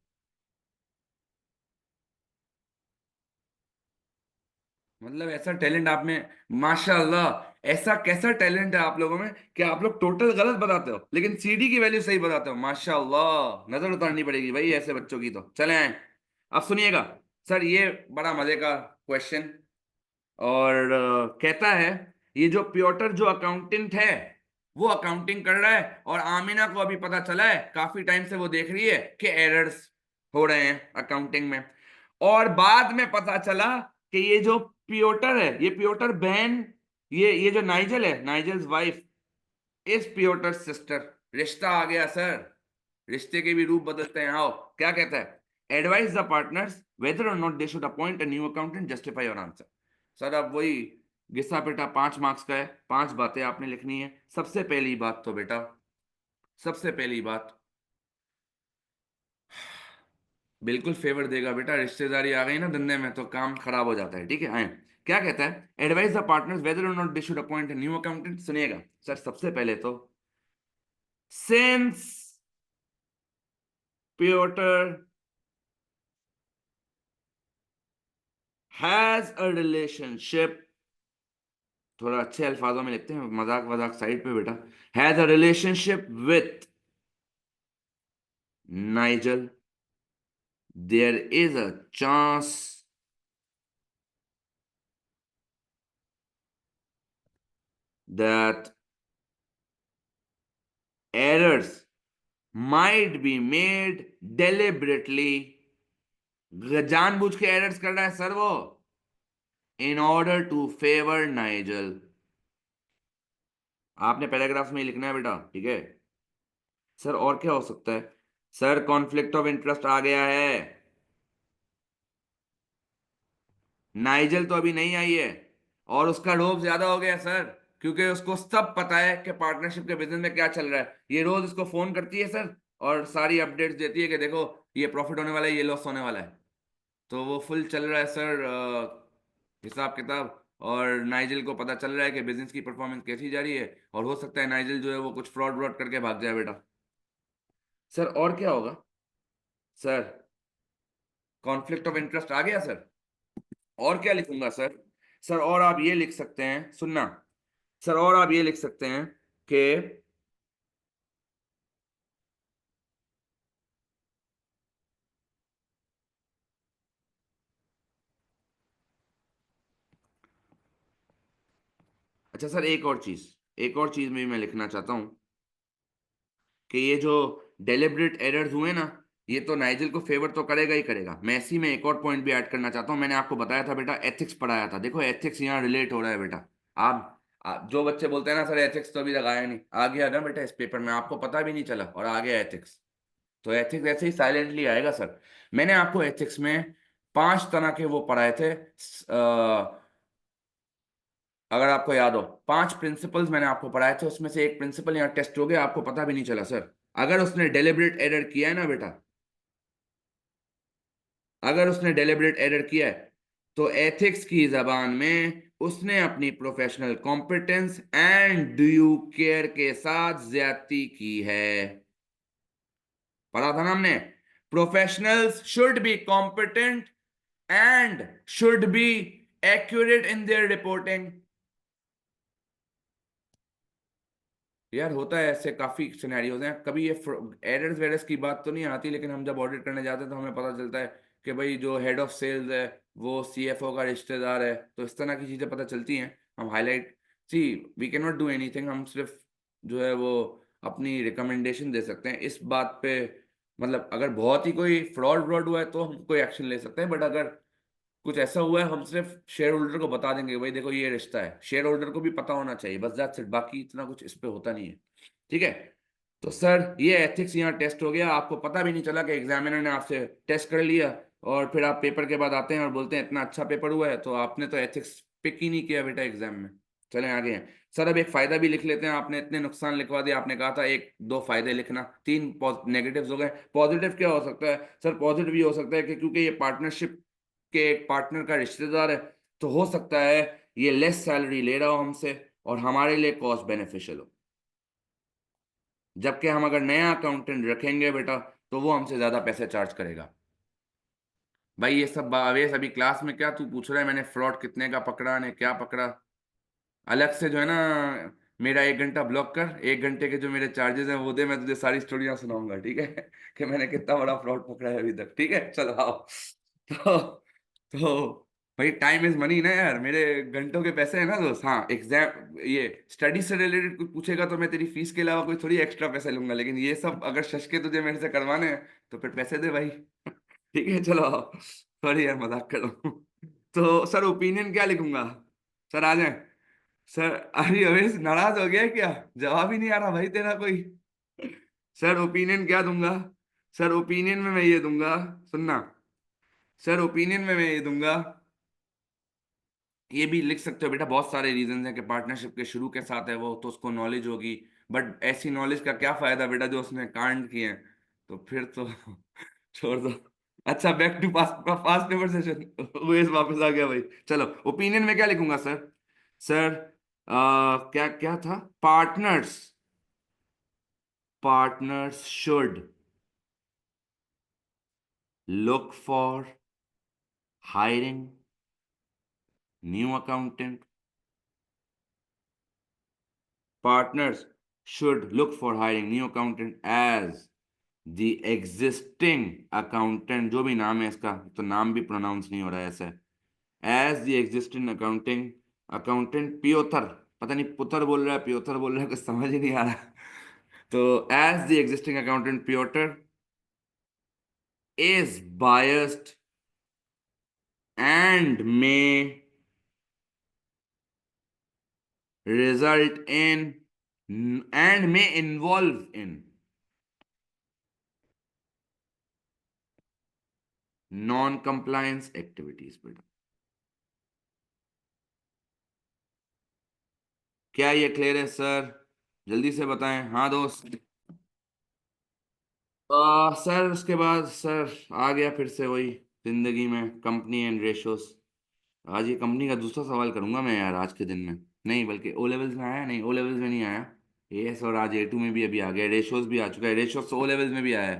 Speaker 1: मतलब ऐसा टैलेंट आप में, माशाल्लाह, ऐसा कैसा टैलेंट है आप लोगों में कि आप लोग टोटल गलत बताते हो लेकिन सीडी की वैल्यू सही बताते हो। माशाल्लाह, नजर उतारनी पड़ेगी भाई ऐसे बच्चों की तो। चले आए, अब सुनिएगा। सर ये बड़ा मजे का क्वेश्चन, और कहता है ये जो प्योटर जो अकाउंटेंट है वो अकाउंटिंग कर रहा है, और आमिना को अभी पता चला है, काफी टाइम से वो देख रही है कि एरर्स हो रहे हैं अकाउंटिंग में। और बाद में पता चला कि ये जो प्योटर है, ये प्योटर बहन, ये जो नाइजल है, नाइजल्स वाइफ, इस प्योटर सिस्टर। रिश्ता आ गया सर, रिश्ते के भी रूप बदलते हैं। आओ, क्या कहता है? Advise the partners whether or not they should appoint a new accountant, justify your answer. Sir अब वही घिसा पेटा 5 मार्क्स का है, 5 बातें आपने लिखनी है। सबसे पहली बात तो बेटा, सबसे पहली बात, बिल्कुल फेवर देगा बेटा, रिश्तेदारी आ गई ना धंधे में तो काम खराब हो जाता है। ठीक है, आए। क्या कहता है? Advise the partners whether or not they should appoint new accountant. सुनिएगा सर, सबसे पहले तो since Pyotr has a relationship, थोड़ा अच्छे अल्फाजों में लिखते हैं, मजाक वजाक साइड पे बेटा। Has a relationship with Nigel, there is a chance that errors might be made deliberately, जानबूझ के एरर्स कर रहा है सर वो, in order to favour Nigel. आपने पैराग्राफ में ही लिखना है बेटा, ठीक है? सर और क्या हो सकता है? सर कॉन्फ्लिक्ट ऑफ इंटरेस्ट आ गया है। नाइजल तो अभी नहीं आई है, और उसका रोब ज्यादा हो गया सर, क्योंकि उसको सब पता है कि पार्टनरशिप के बिजनेस में क्या चल रहा है। ये रोज इसको फोन करती है सर, और सारी अपडेट्स देती है कि देखो ये प्रॉफिट होने वाला है, ये लॉस होने वाला है। तो वो फुल चल रहा है सर हिसाब किताब। और नाइजल को पता चल रहा है कि बिजनेस की परफॉर्मेंस कैसी जा रही है, और हो सकता है नाइजल जो है वो कुछ फ्रॉड व्रॉड करके भाग जाए बेटा। सर और क्या होगा? सर कॉन्फ्लिक्ट ऑफ इंटरेस्ट आ गया सर। और क्या लिखूंगा सर? सर और आप ये लिख सकते हैं, सुनना। सर और आप ये लिख सकते हैं कि, अच्छा सर एक और चीज में भी मैं लिखना चाहता हूं कि ये जो डेलिब्रेट एरर्स हुए ना, ये तो नाइजल को फेवर तो करेगा ही करेगा। मैं इसी में एक और पॉइंट भी ऐड करना चाहता हूँ। मैंने आपको बताया था बेटा, एथिक्स पढ़ाया था, देखो एथिक्स यहाँ रिलेट हो रहा है बेटा। आप जो बच्चे बोलते हैं ना सर एथिक्स तो अभी तक आया नहीं, आ गया ना बेटा इस पेपर में, आपको पता भी नहीं चला और आ गया एथिक्स। तो एथिक्स ऐसे ही साइलेंटली आएगा सर। मैंने आपको एथिक्स में 5 तरह के वो पढ़ाए थे, अगर आपको याद हो, 5 प्रिंसिपल्स मैंने आपको पढ़ाए थे, उसमें से एक प्रिंसिपल यहाँ टेस्ट हो गया, आपको पता भी नहीं चला सर। अगर उसने डेलिब्रेट एरर किया है ना बेटा, अगर उसने डेलिब्रेट एरर किया है तो एथिक्स की जबान में उसने अपनी professional competence and due care के साथ ज्यादती की है। पढ़ा था ना हमने, professionals should be competent and should be accurate in their reporting. यार होता है ऐसे, काफी सिनेरियोज हैं, कभी ये एरर्स वेरर्स की बात तो नहीं आती, लेकिन हम जब ऑडिट करने जाते हैं तो हमें पता चलता है कि भाई जो हेड ऑफ सेल्स है वो सीएफओ का रिश्तेदार है, तो इस तरह की चीजें पता चलती हैं। हम highlight, see we can not do anything, हम सिर्फ जो है वो अपनी रिकमेंडेशन दे सकते हैं इस बात पे। मतलब अगर बहुत ही कोई फ्रॉड हुआ है तो हम कोई एक्शन ले सकते हैं, बट अगर कुछ ऐसा हुआ है हम सिर्फ शेयर होल्डर को बता देंगे भाई देखो ये रिश्ता है, शेयर होल्डर को भी पता होना चाहिए, बस दैट्स इट, बाकी इतना कुछ इस पे होता नहीं है। ठीक है, तो सर ये एथिक्स यहाँ टेस्ट हो गया, आपको पता भी नहीं चला कि एग्जामिनर ने आपसे टेस्ट कर लिया और फिर आप पेपर के बाद आते हैं और बोलते हैं इतना अच्छा पेपर हुआ है, तो आपने तो एथिक्स पिक ही नहीं किया बेटा एग्जाम में। चलें आगे हैं सर, अब एक फायदा भी लिख लेते हैं, आपने इतने नुकसान लिखवा दिया, आपने कहा था एक दो फायदे लिखना, तीन नेगेटिव्स हो गए। पॉजिटिव क्या हो सकता है सर? पॉजिटिव ये हो सकता है कि क्योंकि ये पार्टनरशिप के एक पार्टनर का रिश्तेदार है, तो हो सकता है ये लेस सैलरी ले रहा हो हमसे और हमारे लिए कॉस्ट बेनिफिशियल हो, जबकि हम अगर नया अकाउंटेंट रखेंगे बेटा तो वो हमसे ज्यादा पैसे चार्ज करेगा। भाई ये सब बावेस अभी क्लास में क्या तू पूछ रहा है मैंने फ्रॉड कितने का पकड़ा ने क्या पकड़ा? अलग से जो है ना, मेरा 1 घंटा ब्लॉक कर, 1 घंटे के जो मेरे चार्जेस हैं वो दे, मैं तुझे सारी स्टोरियां सुनाऊंगा, ठीक है? कि मैंने कितना बड़ा फ्रॉड पकड़ा है अभी तक, ठीक है? चलो आओ। तो भाई टाइम इज मनी ना यार, मेरे घंटों के पैसे हैं ना दोस्त। हाँ एग्जाम ये स्टडी से रिलेटेड कुछ पूछेगा तो मैं तेरी फीस के अलावा कोई थोड़ी एक्स्ट्रा पैसे लूंगा, लेकिन ये सब अगर शश के तुझे मेरे से करवाने हैं तो फिर पैसे दे भाई। ठीक है चलो आओ। सॉरी यार मजाक कर रहा हूँ। तो सर ओपिनियन क्या लिखूंगा? सर आ जाए। सर अरे अवेश नाराज हो गया है क्या? जवाब ही नहीं आ रहा भाई तेरा कोई। सर ओपिनियन क्या दूंगा? सर ओपिनियन में मैं ये दूंगा, सुनना, सर ओपिनियन में मैं ये दूंगा, ये भी लिख सकते हो बेटा, बहुत सारे रीजंस हैं कि पार्टनरशिप के शुरू के साथ है वो तो उसको नॉलेज होगी, बट ऐसी नॉलेज का क्या फायदा बेटा जो उसने कांड किए हैं, तो फिर तो छोड़ दो। अच्छा back to past past paper session, वेस वापस आ गया भाई। चलो ओपिनियन में क्या लिखूंगा सर? सर क्या क्या था? Partners, partners should look for hiring new accountant. Partners should look for hiring new accountant as the existing accountant, जो भी नाम है इसका, तो नाम भी प्रोनाउंस नहीं हो रहा है ऐसा, as the existing accountant पियोथर, पता नहीं पुतर बोल रहा है पियोथर बोल रहा है, कुछ समझ ही नहीं आ रहा। तो as the existing accountant Piotr is biased and may result in and may involve in non-compliance activities बेटा। क्या ये क्लियर है सर? जल्दी से बताएं हाँ दोस्त। सर उसके बाद सर आ गया फिर से वही जिंदगी में कंपनी एंड रेशोस। आज ये कंपनी का दूसरा सवाल करूंगा मैं यार आज के दिन में, नहीं बल्कि ओ लेवल्स में आया, नहीं ओ लेवल्स में नहीं आया, एएस और आज ए2 में भी अभी आ गया, रेशोस भी आ चुका है, रेशोस ओ लेवल्स में भी आया है।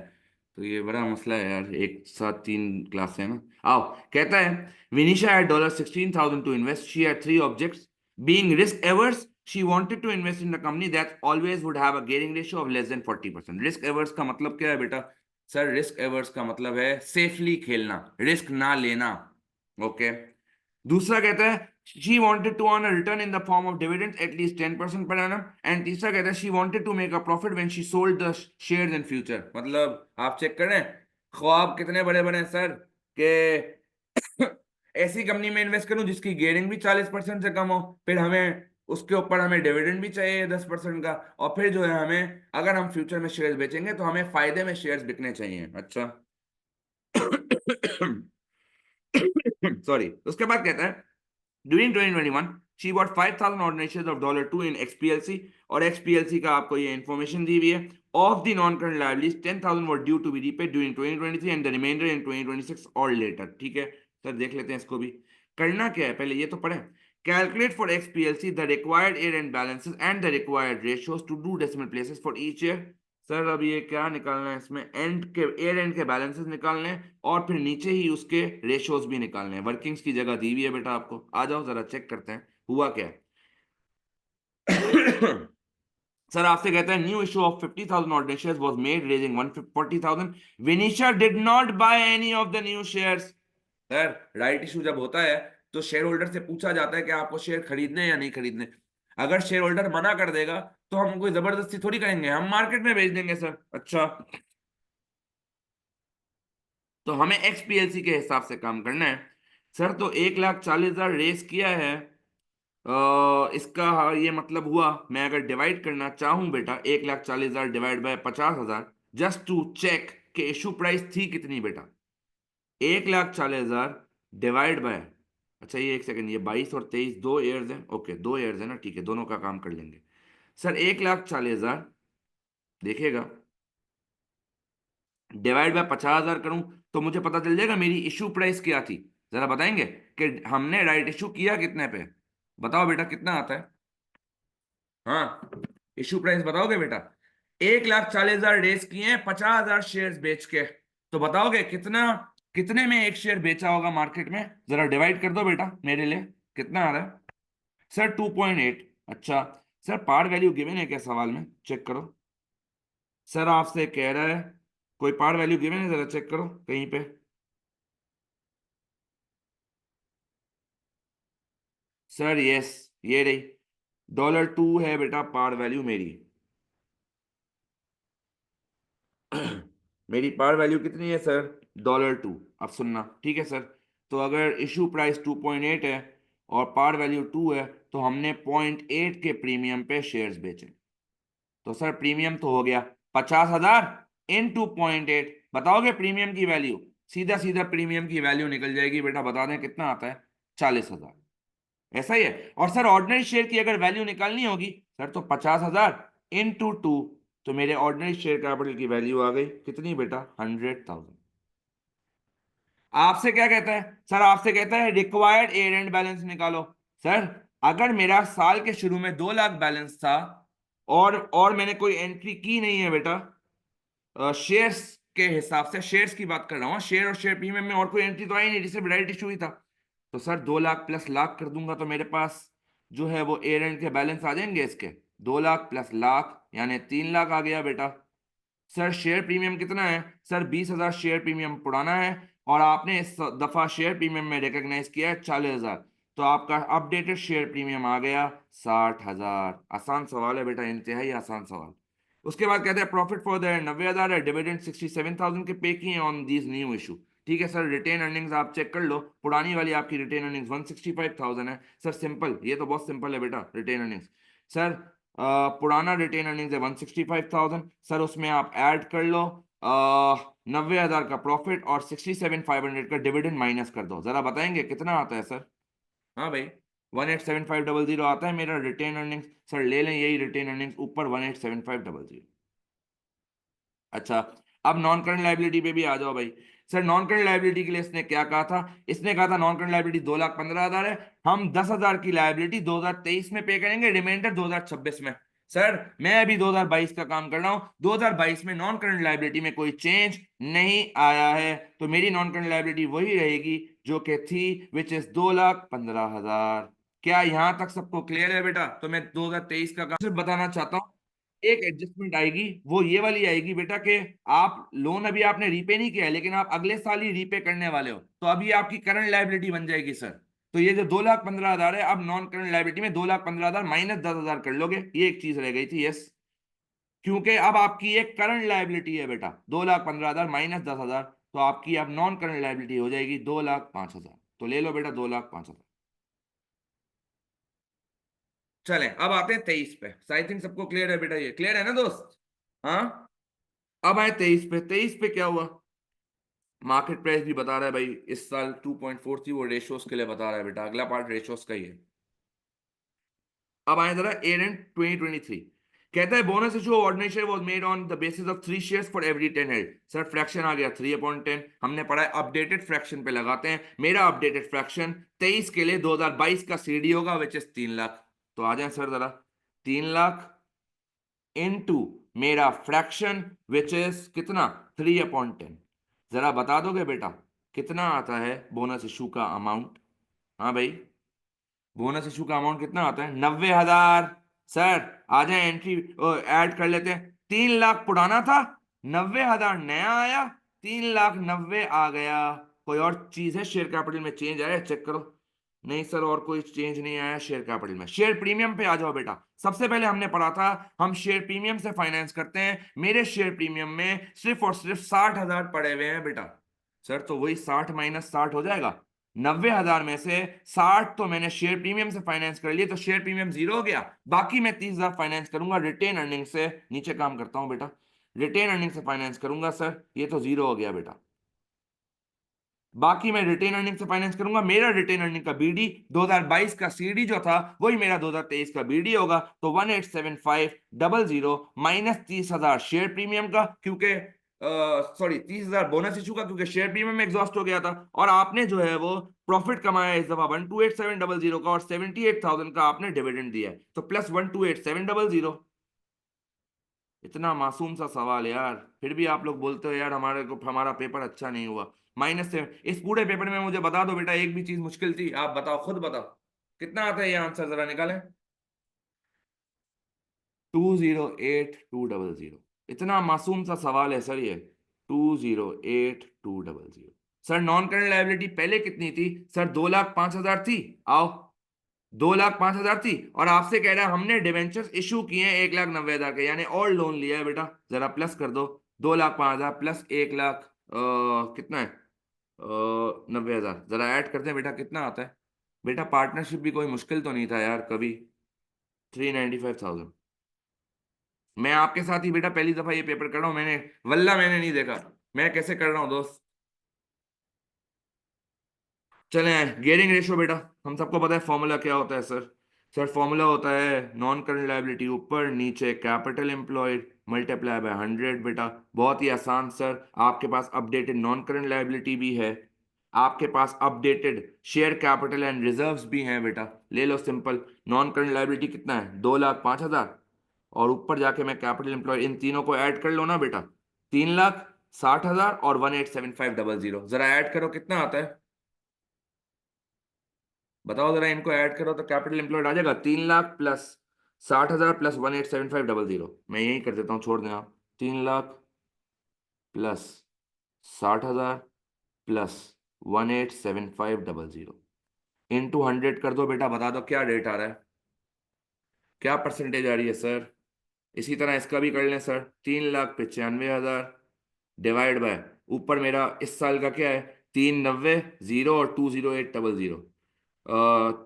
Speaker 1: तो ये बड़ा मसला है यार, एक साथ तीन क्लास है ना। आओ, कहता है विनीशा had $16,000 to invest. She had three objects. Being risk averse, she wanted to invest in a company that always would have a gearing ratio of less than 40%. Risk averse का मतलब क्या है बेटा? सर रिस्क एवर्स का मतलब है safely खेलना, risk ना लेना। ओके। दूसरा कहता है she wanted to earn a return in the form of dividends at least 10% per annum, and तीसरा कहता है she wanted to make a profit when she sold the shares in future। मतलब आप चेक करें ख्वाब कितने बड़े बड़े हैं सर, कि ऐसी कंपनी में इन्वेस्ट करूं जिसकी गेयरिंग भी 40% से कम हो, फिर हमें उसके ऊपर हमें डिविडेंड भी चाहिए 10% का, और फिर जो है हमें अगर हम फ्यूचर में शेयर्स बेचेंगे तो हमें फायदे में शेयर्स बिकने चाहिए। अच्छा। सॉरी। उसके बाद कहता है During 2021, she bought 5,000 ordinary shares of $2 in XPLC, और XPLC का आपको ये इंफॉर्मेशन दी हुई है। Of the non-current liabilities, 10,000 were due to be repaid during 2023 and the remainder in 2026 or later। ठीक है सर, देख लेते हैं इसको भी। करना क्या है पहले ये तो पढ़ें। Calculate for XPLC the required year-end balances and the required ratios to do decimal places for each year। Sir अब ये क्या निकालना है इसमें? एंड के एयर एंड के बैलेंसेस निकालने हैं और फिर नीचे ही उसके रेशियोज भी निकालने हैं। वर्किंग्स की जगह दी हुई है बेटा आपको, आ जाओ जरा चेक करते हैं हुआ क्या है। सर आपसे कहता है new issue of 50,000 ordinary shares was made raising 140,000। Venetia did not buy any of the new shares. Sir right issue जब होता है तो शेयर होल्डर से पूछा जाता है कि आपको शेयर खरीदने या नहीं खरीदने। अगर शेयर होल्डर मना कर देगा तो हम कोई जबरदस्ती थोड़ी करेंगे, हम मार्केट में बेच देंगे सर। अच्छा, तो हमें एक्सपीएलसी के हिसाब से काम करना है सर। तो 1,40,000 रेस किया है। इसका ये मतलब हुआ, मैं अगर डिवाइड करना चाहूं बेटा 1,40,000 divide by 50,000, just to check कि इशू प्राइस थी कितनी बेटा। 1,40,000 डिवाइड बाय, अच्छा ये एक सेकंड, ये 22 और 23 दो ईयर्स हैं, ओके 2 ईयर्स है ना, ठीक है, दोनों का काम कर लेंगे सर। 1,40,000 देखिएगा डिवाइड बाय 50,000 करूं तो मुझे पता चल जाएगा मेरी इशू प्राइस क्या थी। जरा बताएंगे कि हमने राइट इशू किया कितने पे, बताओ बेटा कितना आता है। हाँ, इशू प्राइस बताओगे बेटा। 1,40,000 रेस किए हैं 50,000 शेयर बेच के, तो बताओगे कितना, कितने में एक शेयर बेचा होगा मार्केट में। जरा डिवाइड कर दो बेटा मेरे लिए, कितना आ रहा है सर। 2.8। अच्छा सर, पार वैल्यू गिवन है क्या सवाल में, चेक करो। सर आपसे कह रहा है कोई पार वैल्यू गिवन है, जरा चेक करो कहीं पे। सर यस, ये रही $2 है बेटा पार वैल्यू मेरी। मेरी पार वैल्यू कितनी है सर, $2। अब सुनना ठीक है सर। तो अगर इशू प्राइस 2.8 है और पार वैल्यू 2 है, तो हमने 0.8 के प्रीमियम पे शेयर्स बेचे। तो सर प्रीमियम तो हो गया 50,000 इन 2.8, बताओगे प्रीमियम की वैल्यू, सीधा सीधा प्रीमियम की वैल्यू निकल जाएगी बेटा, बता दें कितना आता है, 40,000। ऐसा ही है। और सर ऑर्डिनरी शेयर की अगर वैल्यू निकालनी होगी सर, तो 50,000 इंटू 2, तो मेरे ऑर्डिनरी शेयर कैपिटल की वैल्यू आ गई कितनी बेटा, 100,000। आपसे क्या कहता है सर, आपसे कहता है रिक्वायर्ड एयर एंड बैलेंस निकालो। सर अगर मेरा साल के शुरू में 2 लाख बैलेंस था और मैंने कोई एंट्री की नहीं है बेटा, शेयर्स के हिसाब से, शेयर्स की बात कर रहा हूँ, शेयर और शेयर प्रीमियम में और कोई एंट्री तो आई नहीं, जिससे राइट इशू ही था, तो सर 2 लाख प्लस लाख कर दूंगा तो मेरे पास जो है वो एयर एंड के बैलेंस आ जाएंगे इसके। 2 लाख प्लस लाख यानी 3 लाख आ गया बेटा। सर शेयर प्रीमियम कितना है सर, 20,000 शेयर प्रीमियम पुराना है, और आपने इस दफा शेयर प्रीमियम में रिकॉग्नाइज किया है 40,000, तो आपका अपडेटेड शेयर प्रीमियम आ गया 60,000। आसान सवाल है बेटा, इंतहाई आसान सवाल। उसके बाद कहते हैं प्रॉफिट फॉर द 90,000 है, डिविडेंड 67,000 के पे किए ऑन दीज न्यू इशू। ठीक है सर, रिटेन अर्निंग्स आप चेक कर लो, पुरानी वाली आपकी रिटेन अर्निंग्स 165,000 है सर। सिंपल, ये तो बहुत सिंपल है बेटा रिटेन अर्निंग्स। सर पुराना रिटेन अर्निंग्स है 165,000 सर, उसमें आप ऐड कर लो 90,000 का प्रॉफिट और 67,500 का डिविडेंड माइनस कर दो, जरा बताएंगे कितना आता है सर। हाँ भाई, 1,87,500 आता है मेरा रिटेन अर्निंग्स सर, ले लें यही रिटेन अर्निंग्स ऊपर 1,87,500। अच्छा, अब नॉन करंट लायबिलिटी पे भी आ जाओ भाई। सर नॉन करंट लायबिलिटी के लिए इसने क्या कहा था, इसने कहा था नॉन करंट लायबिलिटी 2,15,000 है, हम 10,000 की लायबिलिटी 2023 में पे करेंगे, रिमाइंडर 2026 में। सर मैं अभी 2022 का काम कर रहा हूं, 2022 में नॉन करंट लायबिलिटी में कोई चेंज नहीं आया है, तो मेरी नॉन करंट लायबिलिटी वही रहेगी जो कि थी, विच इज 2,15,000। क्या यहां तक सबको क्लियर है बेटा। तो मैं 2023 का काम सिर्फ बताना चाहता हूँ, एक एडजस्टमेंट आएगी, वो ये वाली आएगी बेटा कि आप लोन अभी आपने रीपे नहीं किया है, लेकिन आप अगले साल ही रीपे करने वाले हो, तो अभी आपकी करंट लायबिलिटी बन जाएगी सर। तो ये जो 2,15,000 है, अब नॉन करंट लायबिलिटी में 2,15,000 माइनस 10,000 कर लोगे, ये एक चीज रह गई थी, यस, क्योंकि अब आपकी एक करंट लायबिलिटी है बेटा 2,15,000 माइनस 10,000, तो आपकी अब नॉन करंट लायबिलिटी हो जाएगी 2,05,000। तो ले लो बेटा 2,05,000। चलें अब आते हैं 23 पे, आई थिंक सबको क्लियर है बेटा, ये क्लियर है ना दोस्त। हाँ, अब आए 23 पे। 23 पे क्या हुआ, मार्केट प्राइस भी बता रहा है भाई इस साल 2.4 थी, वो रेशोस के लिए बता रहा है बेटा, अगला पार्ट रेशोस का ही है। अब आए जरा एयर एंड 2023। कहता है bonus issue ordinary share was made on the basis of 3 shares for every 10 held. Sir fraction आ गया 3/10, हमने पढ़ा है अपडेटेड फ्रैक्शन पे लगाते हैं, मेरा अपडेटेड फ्रैक्शन 23 के लिए 2022 का सीडी होगा विच इज 3 लाख। तो आ जाए सर जरा, 3 लाख इनटू मेरा फ्रैक्शन विच इज कितना, 3/10, जरा बता दोगे बेटा कितना आता है बोनस इशू का अमाउंट। हाँ भाई, बोनस इशू का अमाउंट कितना आता है, 90,000। सर आ जाए एंट्री ऐड कर लेते हैं, 3 लाख पुराना था, 90,000 नया आया, 3,90,000 आ गया। कोई और चीज है शेयर कैपिटल में चेंज आया, चेक करो। नहीं सर, और कोई चेंज नहीं आया शेयर कैपिटल में। शेयर प्रीमियम पे आ जाओ बेटा। सबसे पहले हमने पढ़ा था हम शेयर प्रीमियम से फाइनेंस करते हैं। मेरे शेयर प्रीमियम में सिर्फ और सिर्फ 60,000 पड़े हुए हैं बेटा। सर तो वही 60 माइनस 60 हो जाएगा। 90,000 में से 60 तो मैंने शेयर प्रीमियम से फाइनेंस कर लिए, तो शेयर प्रीमियम जीरो हो गया। बाकी मैं 30,000 फाइनेंस करूंगा रिटेन अर्निंग से। नीचे काम करता हूं बेटा, रिटेन अर्निंग से फाइनेंस करूंगा सर, ये तो जीरो हो गया बेटा। बाकी मैं रिटेन अर्निंग से फाइनेंस करूंगा। मेरा रिटेन अर्निंग का बीडी 2022 का सीडी जो था वही मेरा 2023 का बीडी होगा। तो 187500 माइनस 30,000 शेयर प्रीमियम का, क्योंकि सॉरी 30,000 बोनस इशू का, क्योंकि शेयर प्रीमियम में एग्जॉस्ट हो गया था। और आपने जो है वो प्रॉफिट कमाया इस दफा 128700 का, और 78,000 का आपने डिविडेंड दिया है, तो प्लस 128700। इतना मासूम सा सवाल यार, फिर भी आप लोग बोलते हो यार हमारे को हमारा पेपर अच्छा नहीं हुआ। माइनस से इस पूरे पेपर में मुझे बता दो बेटा, एक भी चीज मुश्किल थी? आप बताओ, खुद बताओ कितना आता है ये आंसर, जरा निकालें। 208200। इतना मासूम सा सवाल है सर ये। 208200। सर नॉन करंट लायबिलिटी पहले कितनी थी? सर 2,05,000 थी। आओ, 2,05,000 थी। और आपसे कह रहा है हमने डिवेंचर्स इशू किए हैं 1,90,000 के, यानी और लोन लिया है बेटा। जरा प्लस कर दो, 2,05,000 प्लस 1,00,000 कितना है? 90,000। जरा ऐड करते हैं बेटा, कितना आता है? बेटा पार्टनरशिप भी कोई मुश्किल तो नहीं था यार कभी। 395,000। मैं आपके साथ ही बेटा पहली दफा ये पेपर कर रहा हूं, मैंने वल्ला मैंने नहीं देखा। मैं कैसे कर रहा हूँ दोस्त। चले गियरिंग रेशियो बेटा, हम सबको पता है फॉर्मूला क्या होता है सर। सर फॉर्मूला होता है नॉन करंट लायबिलिटी ऊपर नीचे कैपिटल एम्प्लॉयड मल्टीप्लाई बाय 100 बेटा। बहुत ही आसान सर। आपके पास अपडेटेड नॉन करंट लायबिलिटी भी है, आपके पास updated share capital and reserves भी हैं बेटा। ले लो सिंपल। नॉन करंट लायबिलिटी कितना है? 2,05,000। और ऊपर जाके मैं कैपिटल एम्प्लॉयड, इन तीनों को ऐड कर लो ना बेटा। 3,60,000 और 187500, जरा ऐड करो कितना आता है? बताओ जरा, इनको ऐड करो तो कैपिटल एम्प्लॉयड आ जाएगा 3,00,000 प्लस 60,000 प्लस 187500। मैं यही कर देता हूँ, छोड़ दें आप। 3,00,000 प्लस 60,000 प्लस 187500 इंटू 100 कर दो बेटा। बता दो क्या रेट आ रहा है, क्या परसेंटेज आ रही है सर। इसी तरह इसका भी कर लें सर। 3,95,000 डिवाइड बाय ऊपर मेरा इस साल का क्या है? 390 और 20800।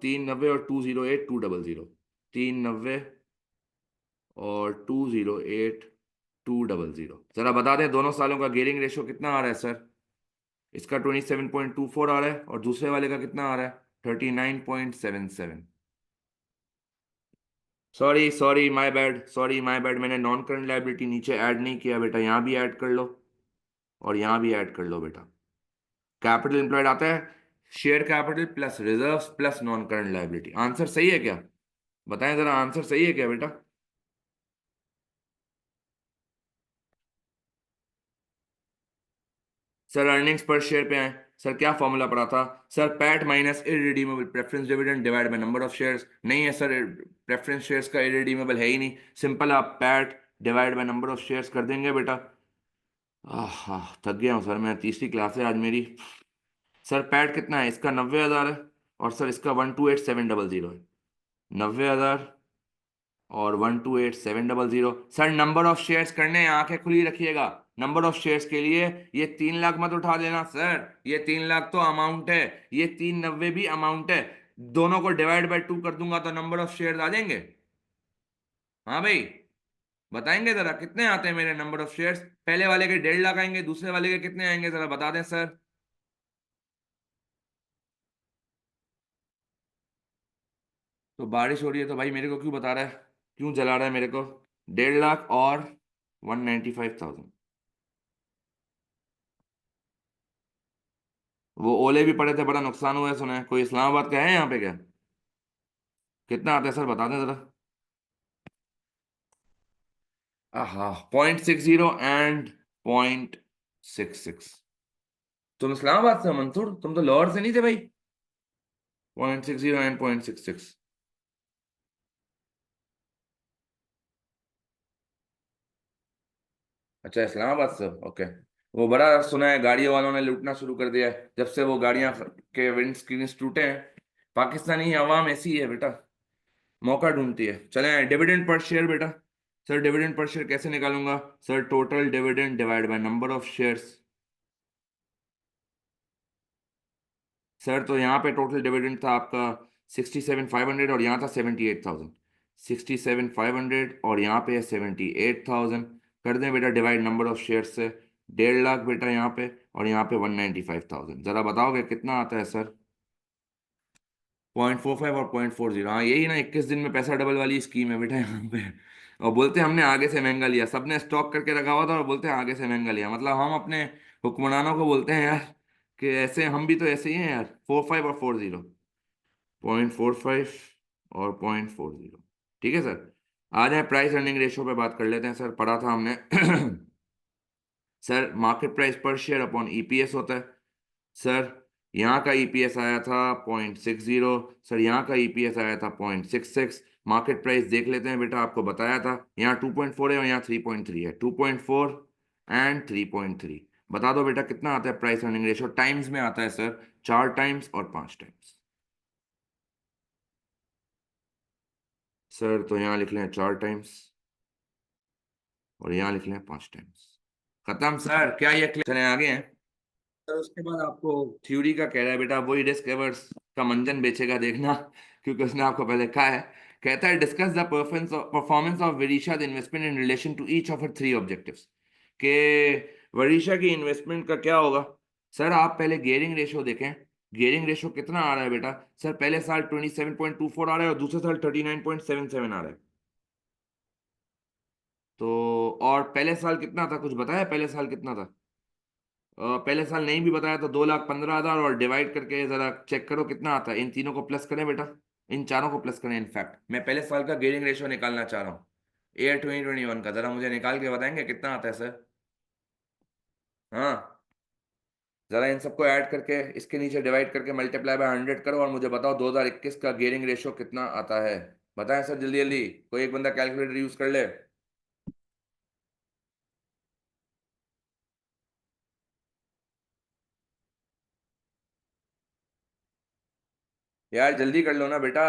Speaker 1: 390 और 208,200। 390 और 208,200। जरा बता दें दोनों सालों का गियरिंग रेशियो कितना आ रहा है सर। इसका 27.24 आ रहा है, और दूसरे वाले का कितना आ रहा है? 39.77। Sorry sorry my bad, sorry my bad, मैंने नॉन करंट लायबिलिटी नीचे ऐड नहीं किया बेटा। यहाँ भी ऐड कर लो और यहाँ भी ऐड कर लो बेटा। कैपिटल एम्प्लॉयड आता है share capital plus reserves plus non current liability. Answer सही है क्या? बताएं जरा, आंसर सही है क्या बेटा? सर अर्निंग्स पर शेयर पे आए। सर क्या फॉर्मूला पड़ा था? Sir PAT minus irredeemable preference dividend divide by number of shares. नहीं है सर, प्रेफरेंस शेयर्स का इररिडीमेबल है ही नहीं। सिंपल आप PAT divide by number of shares कर देंगे बेटा। थक गया हूँ सर मैं, तीसरी क्लास है आज मेरी। सर पैट कितना है? इसका 90,000 है, और सर इसका 128,700 है। 90,000 और 128,700। सर नंबर ऑफ शेयर्स करने हैं, आंखें खुली रखिएगा। नंबर ऑफ शेयर्स के लिए ये 3,00,000 मत उठा लेना सर, ये 3,00,000 तो अमाउंट है, ये 390 भी अमाउंट है। दोनों को डिवाइड बाय 2 कर दूंगा तो नंबर ऑफ शेयर्स आ जाएंगे। हाँ भाई, बताएंगे जरा कितने आते हैं मेरे नंबर ऑफ शेयर्स? पहले वाले के 1.5 लाख आएंगे, दूसरे वाले के कितने आएंगे जरा बता दें सर। तो बारिश हो रही है तो भाई मेरे को क्यों बता रहा है, क्यों जला रहा है मेरे को? 1.5 लाख और 195,000। वो ओले भी पड़े थे, बड़ा नुकसान हुआ है सुना है। कोई इस्लामाबाद का है यहाँ पे क्या? कितना आता है सर बता दें जरा। हाँ, 0.60 एंड 0.66। तुम इस्लामाबाद से हो मंसूर, तुम तो लाहौर से नहीं थे भाई। 0.60 एंड 0.66। अच्छा इस्लामाबाद से, ओके। वो बड़ा सुना है गाड़ियों वालों ने लूटना शुरू कर दिया है जब से वो गाड़ियां के विंड स्क्रीन टूटे हैं। पाकिस्तानी अवाम ऐसी है बेटा, मौका ढूंढती है। चले डिविडेंड पर शेयर बेटा। सर डिविडेंड पर शेयर कैसे निकालूंगा? Sir total dividend divide by number of shares. Sir तो यहाँ पे टोटल डिविडेंड था आपका 67,500 और यहाँ था 78,000। 67,500 और यहाँ पे है 78,000। कर दें बेटा डिवाइड नंबर ऑफ शेयर से। 1.5 लाख बेटा यहाँ पे, और यहाँ पे 195,000। जरा बताओगे कितना आता है सर? 0.45 और 0.40। हाँ यही ना, 21 दिन में पैसा डबल वाली स्कीम है बेटा यहाँ पे। और बोलते हैं हमने आगे से महंगा लिया, सबने स्टॉक करके रखा हुआ था और बोलते हैं आगे से महंगा लिया। मतलब हम अपने हुक्मरानों को बोलते हैं यार कि ऐसे हम भी तो ऐसे ही हैं यार। 45 और 40। 0.45 और 0.40। ठीक है सर। आ जाए प्राइस अर्निंग रेशियो पे बात कर लेते हैं। सर पढ़ा था हमने सर मार्केट प्राइस पर शेयर अपॉन ईपीएस होता है। सर यहाँ का ईपीएस आया था 0.60। सर यहाँ का ईपीएस आया था 0.66। मार्केट प्राइस देख लेते हैं बेटा, आपको बताया था यहाँ 2.4 है और यहाँ 3.3 है। 2.4 एंड 3.3। बता दो बेटा कितना आता है प्राइस अर्निंग रेशियो? टाइम्स में आता है सर, 4 टाइम्स और 5 टाइम्स। सर तो यहाँ लिख लें 4 टाइम्स और यहाँ लिख लें 5 टाइम्स। खत्म सर, क्या ये चले आगे हैं? सर उसके बाद आपको थ्योरी का कह रहा है बेटा, वही रिस्क एवर्स का मंजन बेचेगा देखना, क्योंकि उसने आपको पहले कहा है। कहता है discuss the performance of Varisha the investment in relation to each of her 3 objectives. के वरीशा की इन्वेस्टमेंट का क्या होगा? सर आप पहले गियरिंग रेशियो देखें। गियरिंग रेशियो कितना आ रहा है बेटा? सर पहले साल 27.24 आ रहा है और दूसरे साल 39.77 आ रहा है। तो और पहले साल कितना था, कुछ बताया पहले साल कितना था? पहले साल नहीं भी बताया तो 2,15,000, और डिवाइड करके जरा चेक करो कितना आता है। इन तीनों को प्लस करें बेटा, इन चारों को प्लस करें। इनफैक्ट मैं पहले साल का गेयरिंग रेशियो निकालना चाह रहा हूँ ईयर 2021 का। जरा मुझे निकाल के बताएंगे कितना आता है सर? हाँ, जरा इन सबको ऐड करके इसके नीचे डिवाइड करके मल्टीप्लाई बाय 100 करो और मुझे बताओ 2021 का गेयरिंग रेशियो कितना आता है। बताएं सर जल्दी जल्दी, कोई एक बंदा कैलकुलेटर यूज कर ले। यार जल्दी कर लो ना बेटा।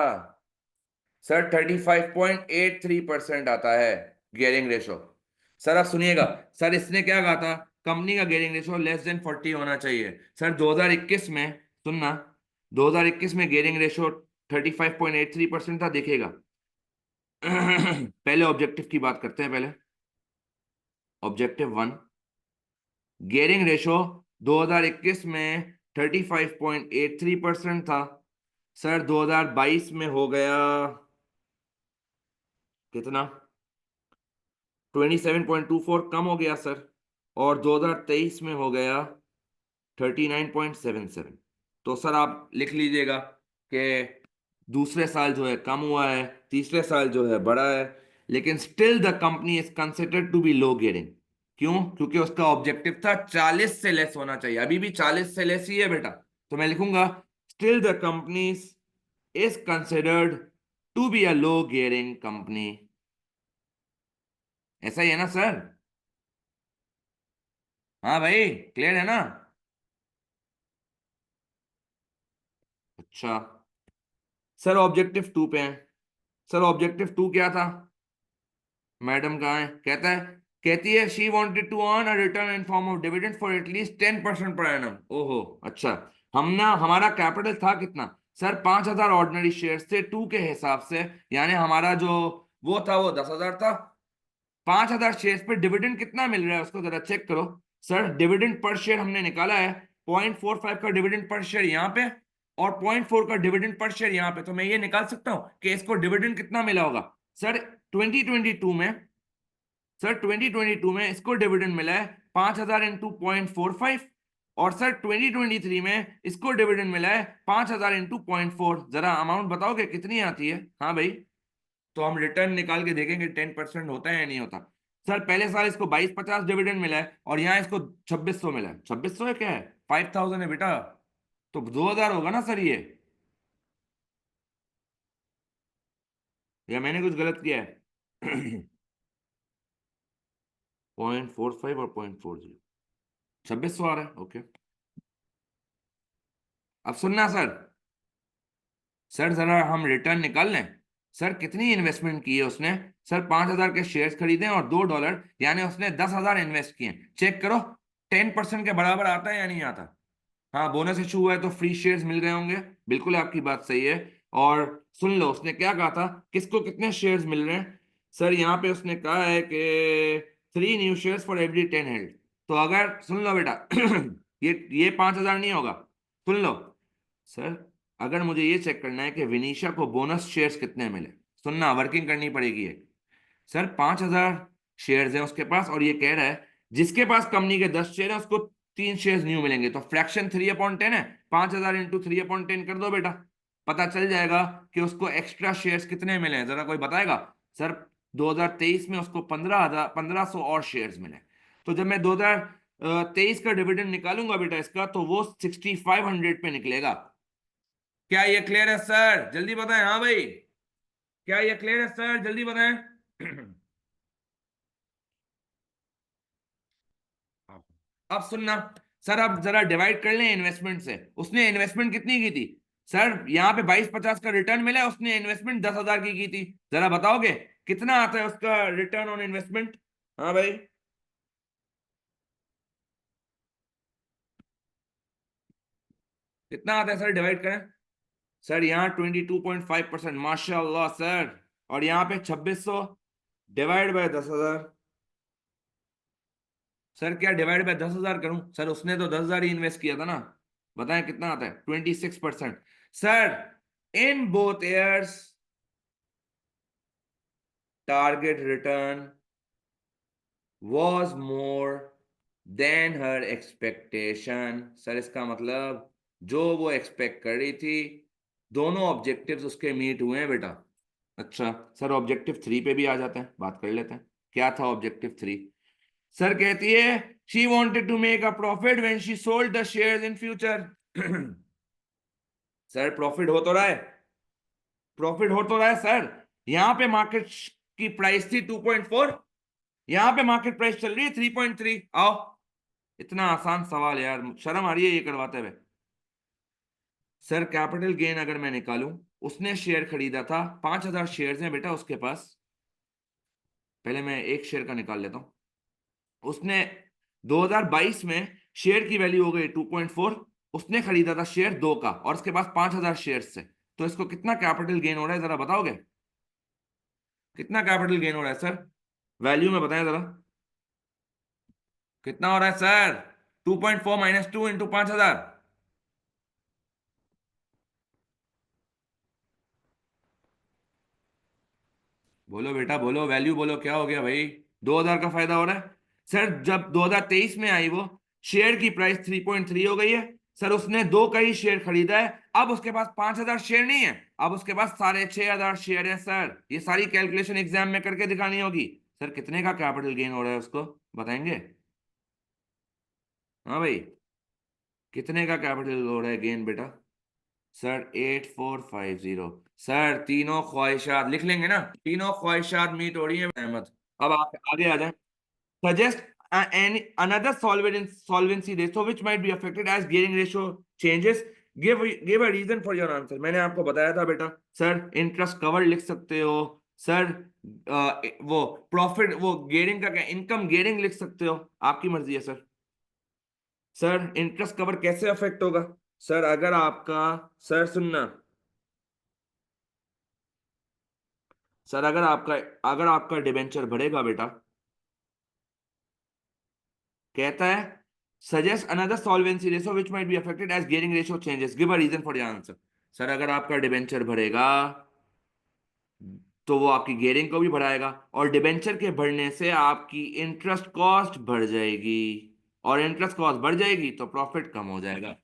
Speaker 1: सर 35.83% आता है गियरिंग रेशो। सर आप सुनिएगा, सर इसने क्या कहा था? कंपनी का गियरिंग रेशो लेस देन 40 होना चाहिए। सर 2021 में, सुनना, 2021 में गियरिंग रेशो 35.83% था, देखिएगा। पहले ऑब्जेक्टिव की बात करते हैं। पहले ऑब्जेक्टिव 1, गियरिंग रेशो 2021 में 35.83% था। सर 2022 में हो गया कितना? 27.24 कम हो गया सर। और 2023 में हो गया 39.77। तो सर आप लिख लीजिएगा कि दूसरे साल जो है कम हुआ है, तीसरे साल जो है बढ़ा है, लेकिन still the company is considered to be low gearing. क्यों? क्योंकि उसका ऑब्जेक्टिव था 40 से लेस होना चाहिए, अभी भी 40 से लेस ही है बेटा। तो मैं लिखूंगा still the company is considered to be a low gearing company. ऐसा ही है ना सर? हाँ भाई, क्लियर है ना? अच्छा, सर ऑब्जेक्टिव 2 पे हैं। सर ऑब्जेक्टिव 2 क्या था? मैडम कहाँ है? कहता है, कहती है she wanted to earn a return in form of dividend for at least 10% per annum. ओहो अच्छा। हम ना, हमारा कैपिटल था कितना? सर 5,000 ऑर्डिनरी शेयर थे 2 के हिसाब से, यानी हमारा जो वो था वो 10,000 था। 5,000 शेयर पे डिविडेंड कितना मिल रहा है उसको जरा चेक करो। सर डिविडेंड पर शेयर हमने निकाला है 0.45 का डिविडेंड पर शेयर यहाँ पे और 0.4 का डिविडेंड पर शेयर यहाँ पे। तो मैं ये निकाल सकता हूँ कि इसको डिविडेंड कितना मिला होगा। सर 2022 में, सर 2022 में इसको डिविडेंड मिला है 5,000 इंटू 0.45। और सर 2023 में इसको डिविडेंड मिला है 5,000 इंटू 0.4। जरा अमाउंट बताओगे कितनी आती है? हाँ भाई, तो हम रिटर्न निकाल के देखेंगे 10% होता है या नहीं होता। सर पहले साल इसको 2250 डिविडेंड मिला है और यहाँ इसको 2600 मिला है। 2600 है क्या है? 5,000 है बेटा। तो 2,000 होगा ना सर ये? या मैंने कुछ गलत किया है? 0.45 और 0.40, 2600 आ रहा है। ओके, अब सुनना सर, सर जरा हम रिटर्न निकाल लें। सर कितनी इन्वेस्टमेंट की है उसने? सर 5,000 के शेयर्स खरीदे और $2, यानी उसने 10,000 इन्वेस्ट किए। चेक करो 10% के बराबर आता है या नहीं आता। हाँ, बोनस इशू हुआ है तो फ्री शेयर्स मिल गए होंगे। बिल्कुल आपकी बात सही है। और सुन लो उसने क्या कहा था, किसको कितने शेयर्स मिल रहे हैं। सर यहाँ पे उसने कहा है कि 3 new shares for every 10 held. तो अगर सुन लो बेटा ये 5,000 नहीं होगा। सुन लो सर, अगर मुझे ये चेक करना है कि विनीशा को बोनस शेयर्स कितने मिले, सुनना वर्किंग करनी पड़ेगी ये। सर 5,000 शेयर्स हैं उसके पास और ये कह रहा है जिसके पास कंपनी के 10 शेयर है उसको 3 शेयर्स न्यू मिलेंगे। तो फ्रैक्शन 3/10 है। 5,000 इंटू 3/10 कर दो बेटा, पता चल जाएगा कि उसको एक्स्ट्रा शेयर्स कितने मिले हैं। जरा कोई बताएगा? सर 2023 में उसको 15,000 और शेयर्स मिले। तो जब मैं 2023 का डिविडेंड निकालूंगा बेटा इसका, तो वो 6,500 पे निकलेगा। क्या ये क्लियर है सर? जल्दी बताएं। हाँ भाई, क्या ये क्लियर है सर? जल्दी बताएं। अब सुनना सर, अब जरा डिवाइड कर लें इन्वेस्टमेंट से। उसने इन्वेस्टमेंट कितनी की थी? सर यहाँ पे 2250 का रिटर्न मिला है, उसने इन्वेस्टमेंट 10,000 की थी। जरा बताओगे कितना आता है उसका रिटर्न ऑन इन्वेस्टमेंट? हाँ भाई, कितना आता है सर? डिवाइड करें। सर यहाँ 22.5%, माशाल्लाह सर। और यहाँ पे 2600 डिवाइड बाय 10,000। सर क्या डिवाइड बाय 10,000 करूं? सर उसने तो 10,000 ही इन्वेस्ट किया था ना। बताएं कितना आता है? 26%। Sir in both years target return was more than her expectation। Sir इसका मतलब जो वो एक्सपेक्ट कर रही थी, दोनों ऑब्जेक्टिव्स उसके मीट हुए हैं बेटा। अच्छा सर, ऑब्जेक्टिव 3 पे भी आ जाते हैं, बात कर लेते हैं। क्या था ऑब्जेक्टिव 3? सर कहती है she wanted to make a profit when she sold the shares in future। Sir profit हो तो रहा है, प्रॉफिट हो तो रहा है सर। यहां पे मार्केट की प्राइस थी 2.4, यहां पे मार्केट प्राइस चल रही है 3.3। आओ, इतना आसान सवाल यार, शर्म आ रही है ये करवाते हुए। सर कैपिटल गेन अगर मैं निकालूं, उसने शेयर खरीदा था, 5,000 शेयर हैं बेटा उसके पास। पहले मैं एक शेयर का निकाल लेता हूं। उसने 2022 में शेयर की वैल्यू हो गई 2.4। उसने खरीदा था शेयर 2 का और उसके पास 5,000 शेयर से। तो इसको कितना कैपिटल गेन हो रहा है जरा बताओगे? कितना कैपिटल गेन हो रहा है सर? वैल्यू में बताएं जरा, कितना हो रहा है सर? 2.4 minus 2 into 5,000। बोलो बेटा बोलो, वैल्यू बोलो, क्या हो गया भाई? 2,000 का फायदा हो रहा है। सर जब 2023 में आई वो, शेयर की प्राइस 3.3 हो गई है। सर उसने 2 का ही शेयर खरीदा है। अब उसके पास 5,000 शेयर नहीं है, अब उसके पास 6,500 शेयर है। सर ये सारी कैलकुलेशन एग्जाम में करके दिखानी होगी। सर कितने का कैपिटल गेन हो रहा है उसको बताएंगे? हाँ भाई, कितने का कैपिटल हो रहा है गेन बेटा? सर 8,450। सर तीनों ख्वाहिशात लिख लेंगे ना, तीनों ख्वाहिशात मीट हो रही है अहमद। अब आप आगे आ जाए। Suggest another solvency ratio which might be affected as gearing ratio changes। give a reason for your answer। मैंने आपको बताया था बेटा। सर इंटरेस्ट कवर लिख सकते हो। सर वो प्रॉफिट, वो गेयरिंग का क्या, इनकम गेयरिंग लिख सकते हो, आपकी मर्जी है सर। सर इंटरेस्ट कवर कैसे अफेक्ट होगा? सर अगर आपका, सर सुनना, सर अगर आपका डिबेंचर बढ़ेगा बेटा, कहता है suggest another solvency ratio which might be affected as gearing ratio changes, give a reason for your answer. Sir अगर आपका डिबेंचर बढ़ेगा तो वो आपकी गियरिंग को भी बढ़ाएगा, और डिबेंचर के बढ़ने से आपकी इंटरेस्ट कॉस्ट बढ़ जाएगी, और इंटरेस्ट कॉस्ट बढ़ जाएगी तो प्रॉफिट कम हो जाएगा।